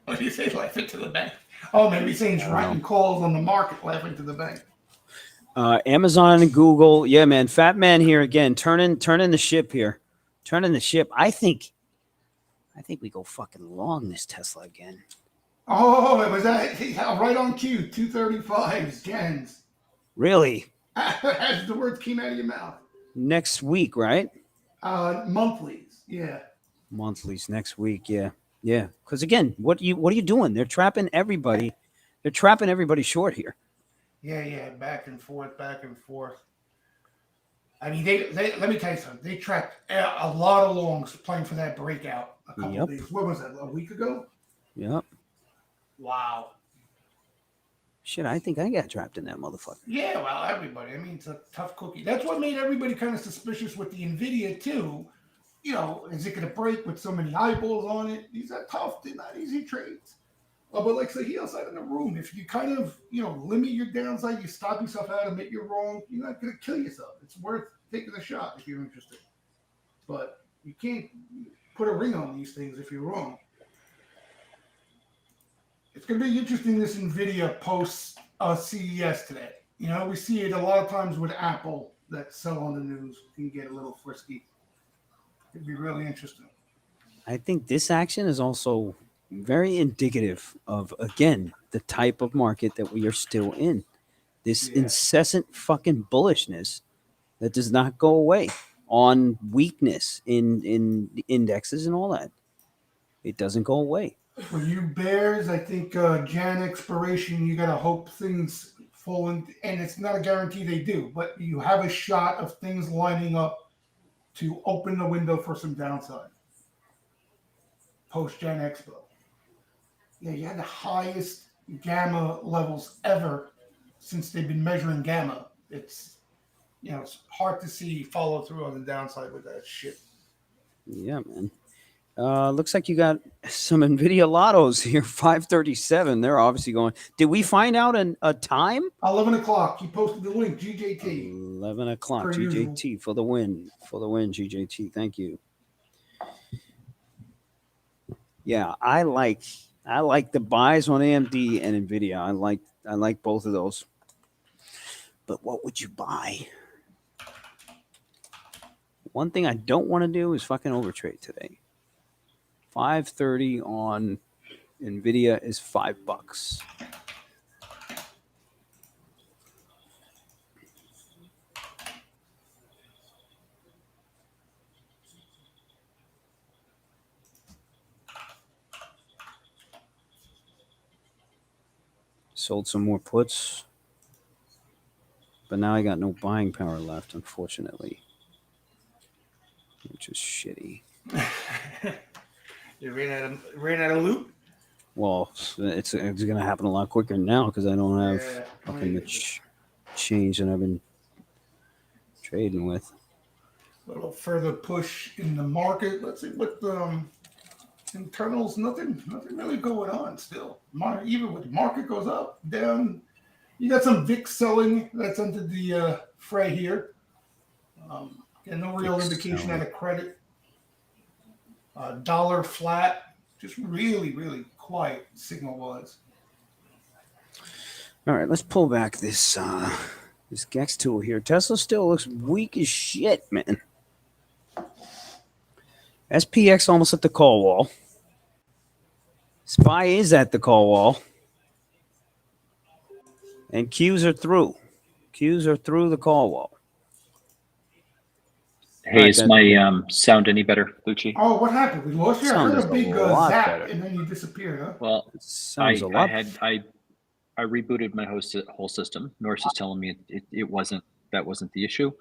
What do you say, laughing to the bank? Oh, maybe he's saying he's writing calls on the market, laughing to the bank. Amazon and Google. Yeah, man. Fat man here again. Turning the ship here. Turning the ship. I think we go fucking long this Tesla again. Oh, it was that right on cue. 235 gens. Really? As the words came out of your mouth. Next week, right? Monthlies. Yeah. Monthlies next week. Yeah. Yeah. Because again, what are you doing? They're trapping everybody. They're trapping everybody short here. Yeah. Back and forth. I mean, they let me tell you something. They tracked a lot of longs playing for that breakout a couple of days. What was that? A week ago? Yep. Wow. Shit, I think I got trapped in that motherfucker. Yeah, well, everybody. I mean, it's a tough cookie. That's what made everybody kind of suspicious with the Nvidia too. You know, is it going to break with so many eyeballs on it? These are tough. They're not easy trades. But like Sahil said in the room, if you kind of, limit your downside, you stop yourself out, admit you're wrong, you're not going to kill yourself. It's worth taking a shot if you're interested. But you can't put a ring on these things if you're wrong. It's going to be interesting, this NVIDIA post CES today. We see it a lot of times with Apple that sell on the news. Can get a little frisky. It'd be really interesting. I think this action is also very indicative of, again, the type of market that we are still in. This incessant fucking bullishness that does not go away on weakness in indexes and all that. It doesn't go away. For you bears, I think Jan expiration, you got to hope things fall in, and it's not a guarantee they do, but you have a shot of things lining up to open the window for some downside. Post-Gen Expo. Yeah, you had the highest gamma levels ever since they've been measuring gamma. It's hard to see follow through on the downside with that shit. Yeah, man. Looks like you got some NVIDIA lottos here, 537. They're obviously going. Did we find out a time? 11 o'clock. You posted the link, GJT. 11 o'clock, GJT for the win. For the win, GJT. Thank you. Yeah, I like the buys on AMD and NVIDIA. I like both of those. But what would you buy? One thing I don't want to do is fucking overtrade today. 530 on NVIDIA is $5. Sold some more puts, but now I got no buying power left, unfortunately, which is shitty. You ran out of loot? Well, it's going to happen a lot quicker now because I don't have fucking much change that I've been trading with. A little further push in the market. Let's see what the internals. Nothing really going on still. Even when the market goes up, down, you got some VIX selling that's under the fray here. And no real indication out of credit. Dollar flat, just really, really quiet signal-wise. All right, let's pull back this this Gex tool here. Tesla still looks weak as shit, man. SPX almost at the call wall. SPY is at the call wall. And Qs are through. Qs are through the call wall. Hey, Right, is that- my sound any better, Lucci? Oh, what happened? We lost you? I Sound heard is a a big lot zap, better. and then you disappeared, huh? Well, It sounds a I lot. rebooted my whole system. Norse is telling me it wasn't the issue,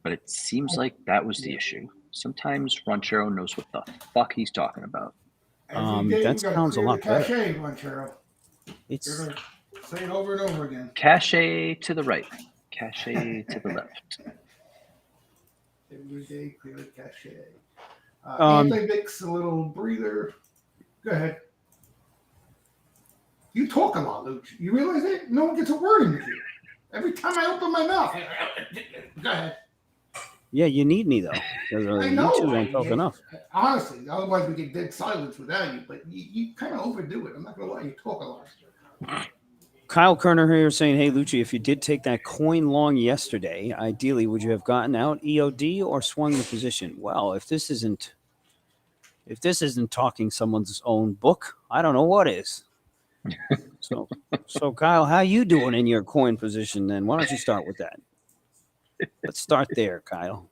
but it seems like that was the issue. Sometimes Ranchero knows what the fuck he's talking about. Every day that we gotta sounds a clear lot the better. cache, Ranchero. It's You're gonna say it over and over again. Cache to the right, cache to the left. Every day, clear the cache. Um, Anti-Vix, a little breather. Go ahead. You talk a lot, Luke. You realize that? No one gets a word in here. Every time I open my mouth. Go ahead. yeah, you need me though. Because I know. you two don't talk enough. Honestly, otherwise we get dead silence without you. But you kind of overdo it. I'm not gonna lie. You talk a lot. Kyle Kerner here saying, "Hey Lucci, if you did take that coin long yesterday, ideally would you have gotten out EOD or swung the position?" Well, if this isn't talking someone's own book, I don't know what is. So Kyle, how you doing in your coin position then? Why don't you start with that? Let's start there, Kyle.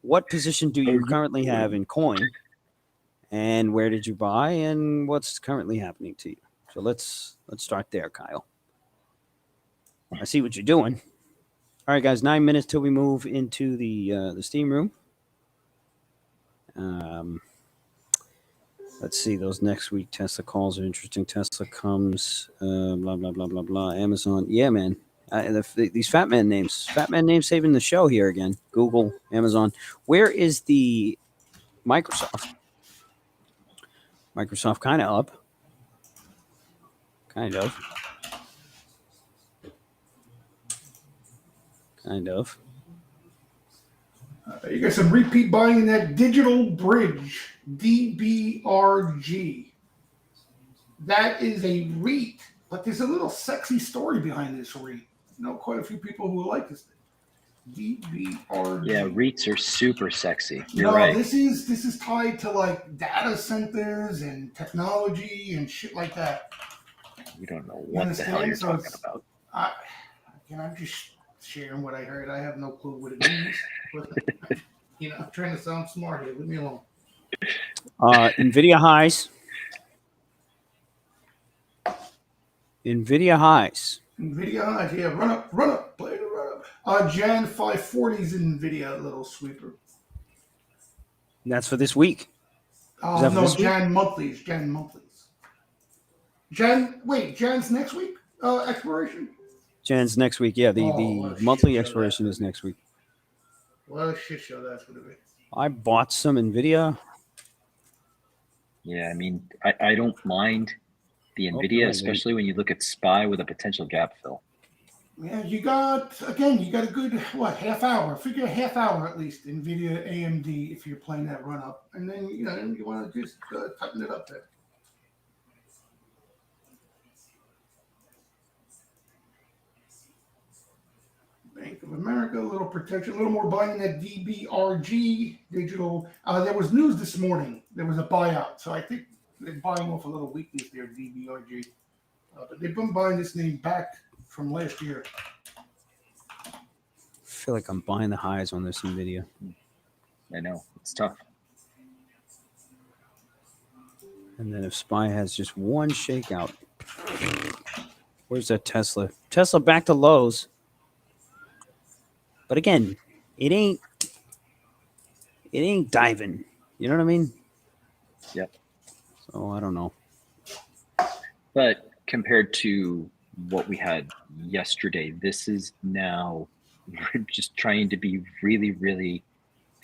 What position do you currently have in coin? And where did you buy? And what's currently happening to you? So let's start there, Kyle. I see what you're doing. All right, guys, 9 minutes till we move into the steam room. Let's see, those next week Tesla calls are interesting. Tesla comes, blah, blah, blah, blah, blah. Amazon. Yeah, man. These fat man names saving the show here again. Google, Amazon. Where is the Microsoft? Microsoft kind of up. Kind of. You got some repeat buying in that digital bridge, DBRG. That is a REIT, but there's a little sexy story behind this REIT. You know, quite a few people who like this thing. DBRG. Yeah, REITs are super sexy. You're No, right. this is tied to like data centers and technology and shit like that. We don't know You what the hell you're understand? talking about. I'm just sharing what I heard. I have no clue what it means. But, I'm trying to sound smart here. Leave me alone. NVIDIA highs. NVIDIA highs. Yeah, run up, play the run up. Jan 540's NVIDIA little sweeper. That's for this week. Is that for No, this week? Jan monthlies. Jan's next week expiration? Jan's next week. Yeah, the Oh, monthly shit, expiration that. is next week. What a shit show that's going to be. I bought some NVIDIA. Yeah, I mean, I don't mind the Oh, NVIDIA, right, especially when you look at SPY with a potential gap fill. Yeah, you got a good, half hour. Figure a half hour at least, NVIDIA AMD, if you're playing that run up. And then, you want to just tighten it up there. Bank of America, a little protection, a little more buying that DBRG digital. There was news this morning. There was a buyout. So I think they're buying off a little weakness there, DBRG. But they've been buying this name back from last year. I feel like I'm buying the highs on this NVIDIA. I know, it's tough. And then if SPY has just one shakeout. Where's that Tesla? Tesla back to lows. But again, it ain't diving. You know what I mean? Yep. So I don't know. But compared to what we had yesterday, this is now we're just trying to be really, really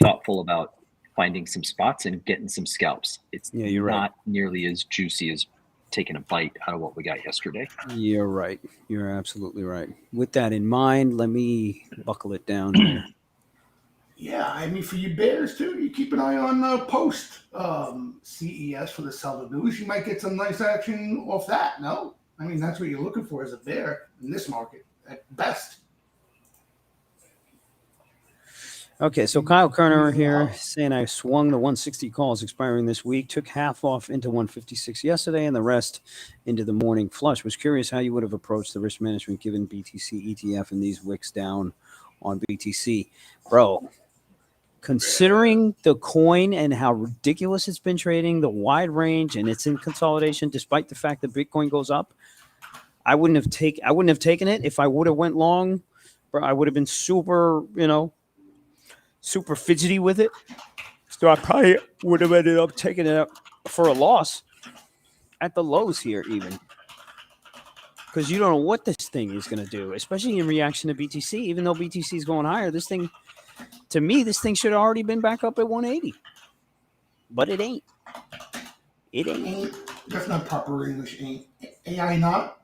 thoughtful about finding some spots and getting some scalps. It's Yeah, you're right. not nearly as juicy as taking a bite out of what we got yesterday. You're right. You're absolutely right. With that in mind, let me buckle it down here. Yeah, I mean, for you bears too, you keep an eye on post CES for the seller news. You might get some nice action off that. No, I mean, that's what you're looking for as a bear in this market at best. Okay, so Kyle Kerner here saying I swung the 160 calls expiring this week, took half off into 156 yesterday, and the rest into the morning flush. Was curious how you would have approached the risk management given BTC ETF and these wicks down on BTC. Bro, considering the coin and how ridiculous it's been trading, the wide range, and it's in consolidation, despite the fact that Bitcoin goes up, I wouldn't have taken it. If I would have went long, bro, I would have been super, super fidgety with it. So I probably would have ended up taking it up for a loss at the lows here, even. Because you don't know what this thing is going to do, especially in reaction to BTC. Even though BTC is going higher, this thing, to me, this thing should have already been back up at 180. But it ain't. It ain't. That's not proper English. Ain't AI not?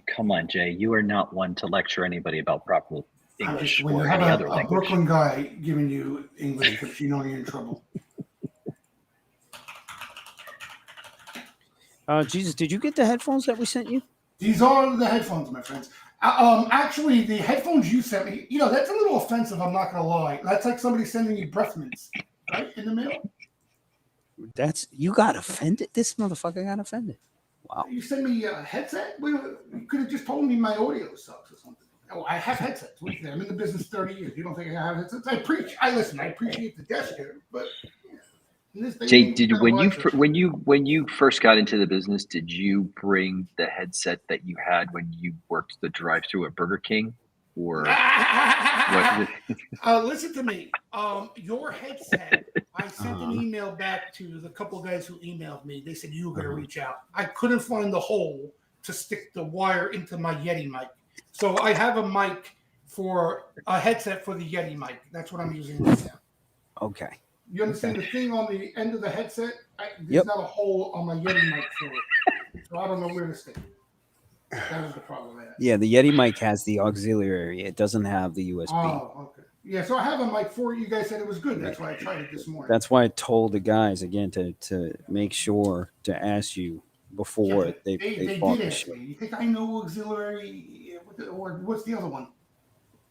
Come on, Jay. You are not one to lecture anybody about proper English When you or have any other a language. Brooklyn guy giving you English tips, you know you're in trouble. Jesus, did you get the headphones that we sent you? These are the headphones, my friends. Actually, the headphones you sent me, that's a little offensive. I'm not gonna lie. That's like somebody sending you breath mints, right, in the mail. You got offended. This motherfucker got offended. Wow. You send me a headset. You could have just told me my audio sucks or something. Oh, I have headsets. What do you think? I'm in the business 30 years. You don't think I have headsets? I appreciate the gesture, but. Jay, when you first got into the business, did you bring the headset that you had when you worked the drive-thru at Burger King, or what? Listen to me. Your headset. I sent an email back to the couple guys who emailed me. They said you were going to reach out. I couldn't find the hole to stick the wire into my Yeti mic, so I have a mic for a headset for the Yeti mic. That's what I'm using right now. Okay. You understand the thing on the end of the headset? There's not a hole on my Yeti mic for it. So I don't know where to stick it. That was the problem I had. Yeah, the Yeti mic has the auxiliary. It doesn't have the USB. Oh, okay. Yeah, so I have a mic for it. You guys said it was good. That's why I tried it this morning. That's why I told the guys, again, to make sure to ask you before they bought the shit. You think I know auxiliary? Or what's the other one?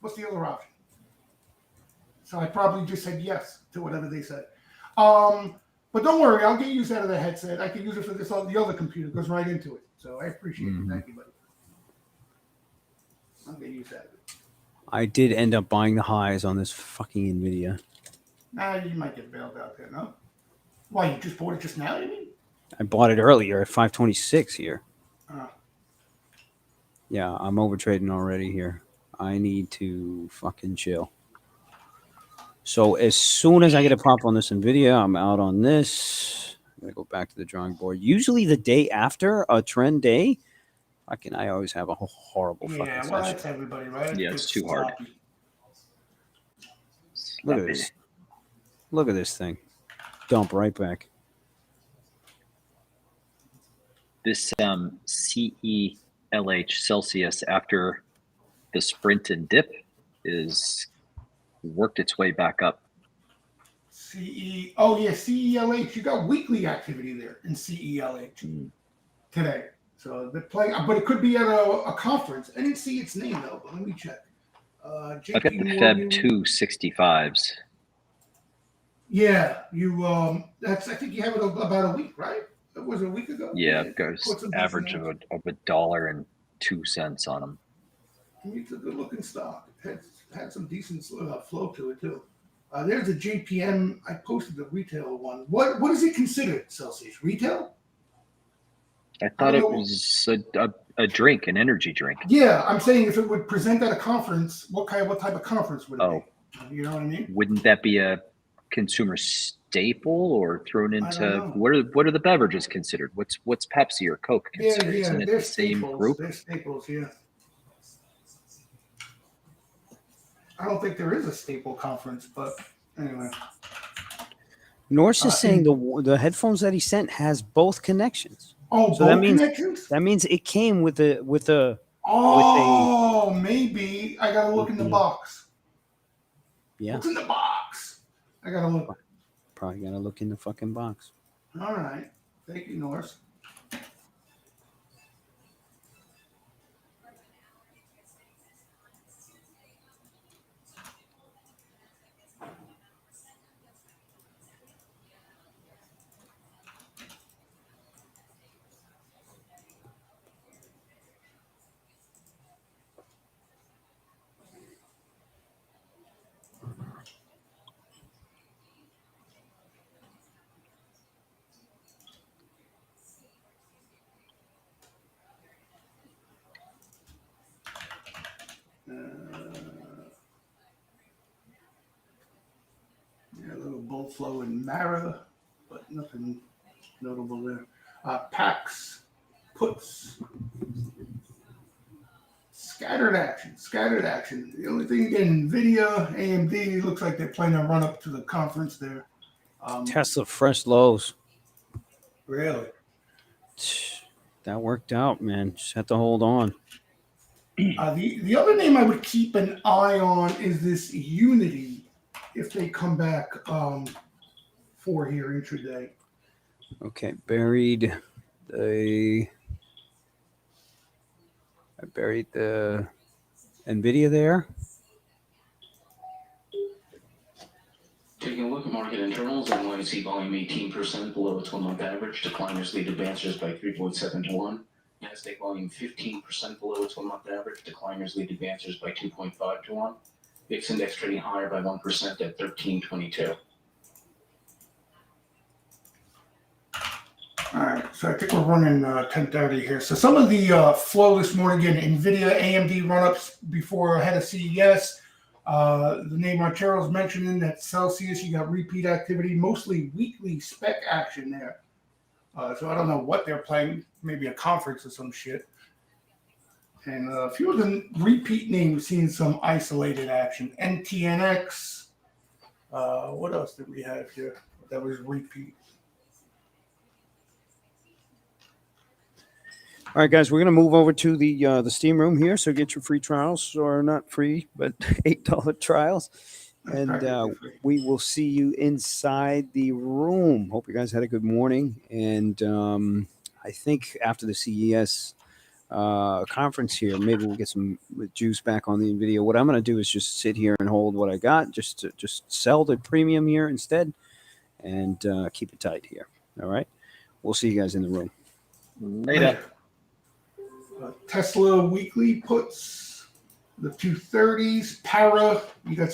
What's the other option? So I probably just said yes to whatever they said. But don't worry, I'll get use out of the headset. I can use it for the other computer. It goes right into it. So I appreciate it. Thank you, buddy. I'll get use out of it. I did end up buying the highs on this fucking NVIDIA. Nah, you might get bailed out there, no? Why, you just bought it just now, you mean? I bought it earlier at 526 here. Oh. Yeah, I'm overtrading already here. I need to fucking chill. So as soon as I get a pop on this NVIDIA, I'm out on this. I'm going to go back to the drawing board. Usually the day after a trend day, I always have a horrible fucking well, session. that's everybody, right? Yeah, it's too hard. Look at this. Look at this thing. Dump right back. This CELH Celsius after the sprint and dip is worked its way back up. CELH. You got weekly activity there in CELH today. So they're playing, but it could be at a conference. I didn't see its name though, but let me check. I've got the Feb 265s. Yeah, I think you have it about a week, right? Was it a week ago? Yeah, it goes average of $1.02 on them. It's a good looking stock. It had some decent flow to it too. There's a JPM. I posted the retail one. What is it considered, Celsius? Retail? I thought it was a drink, an energy drink. Yeah, I'm saying if it would present at a conference, what type of conference would it be? You know what I mean? Wouldn't that be a consumer staple or thrown into what are the beverages considered? What's Pepsi or Coke considered? Yeah, Isn't it the same group? They're staples, yeah. I don't think there is a staple conference, but anyway. Norse is saying the headphones that he sent has both connections. Oh, so both connections? That means it came with a maybe I gotta look in the box. Yeah. What's in the box? I gotta look. Probably gotta look in the fucking box. All right. Thank you, Norris. Yeah, a little bull flow in Mara, but nothing notable there. Packs, puts, scattered action, scattered action. The only thing again, Nvidia, AMD looks like they're planning to run up to the conference there. Tesla fresh lows. Really? That worked out, man. Just had to hold on. The other name I would keep an eye on is this Unity, if they come back for here intraday. Okay, I buried the Nvidia there. Taking a look at market internals, NYC volume 18% below its 1-month average. Decliners lead advancers by 3.7 to 1. Nasdaq volume 15% below its 1-month average. Decliners lead advancers by 2.5 to 1. VIX index trading higher by 1% at 1322. All right, so I think we're running 10:30 here. So some of the flow this morning, again, NVIDIA, AMD run-ups before ahead of CES. The name Montero's mentioning that Celsius, you got repeat activity, mostly weekly spec action there. So I don't know what they're playing, maybe a conference or some shit. And a few of the repeat names, seeing some isolated action. NTNX. What else did we have here that was repeat? All right, guys, we're going to move over to the Steam Room here. So get your free trials, or not free, but $8 trials. And we will see you inside the room. Hope you guys had a good morning. And I think after the CES conference here, maybe we'll get some juice back on the NVIDIA. What I'm going to do is just sit here and hold what I got, just sell the premium here instead, and keep it tight here. All right? We'll see you guys in the room. Later. Tesla weekly puts, the 230s, Para, you got some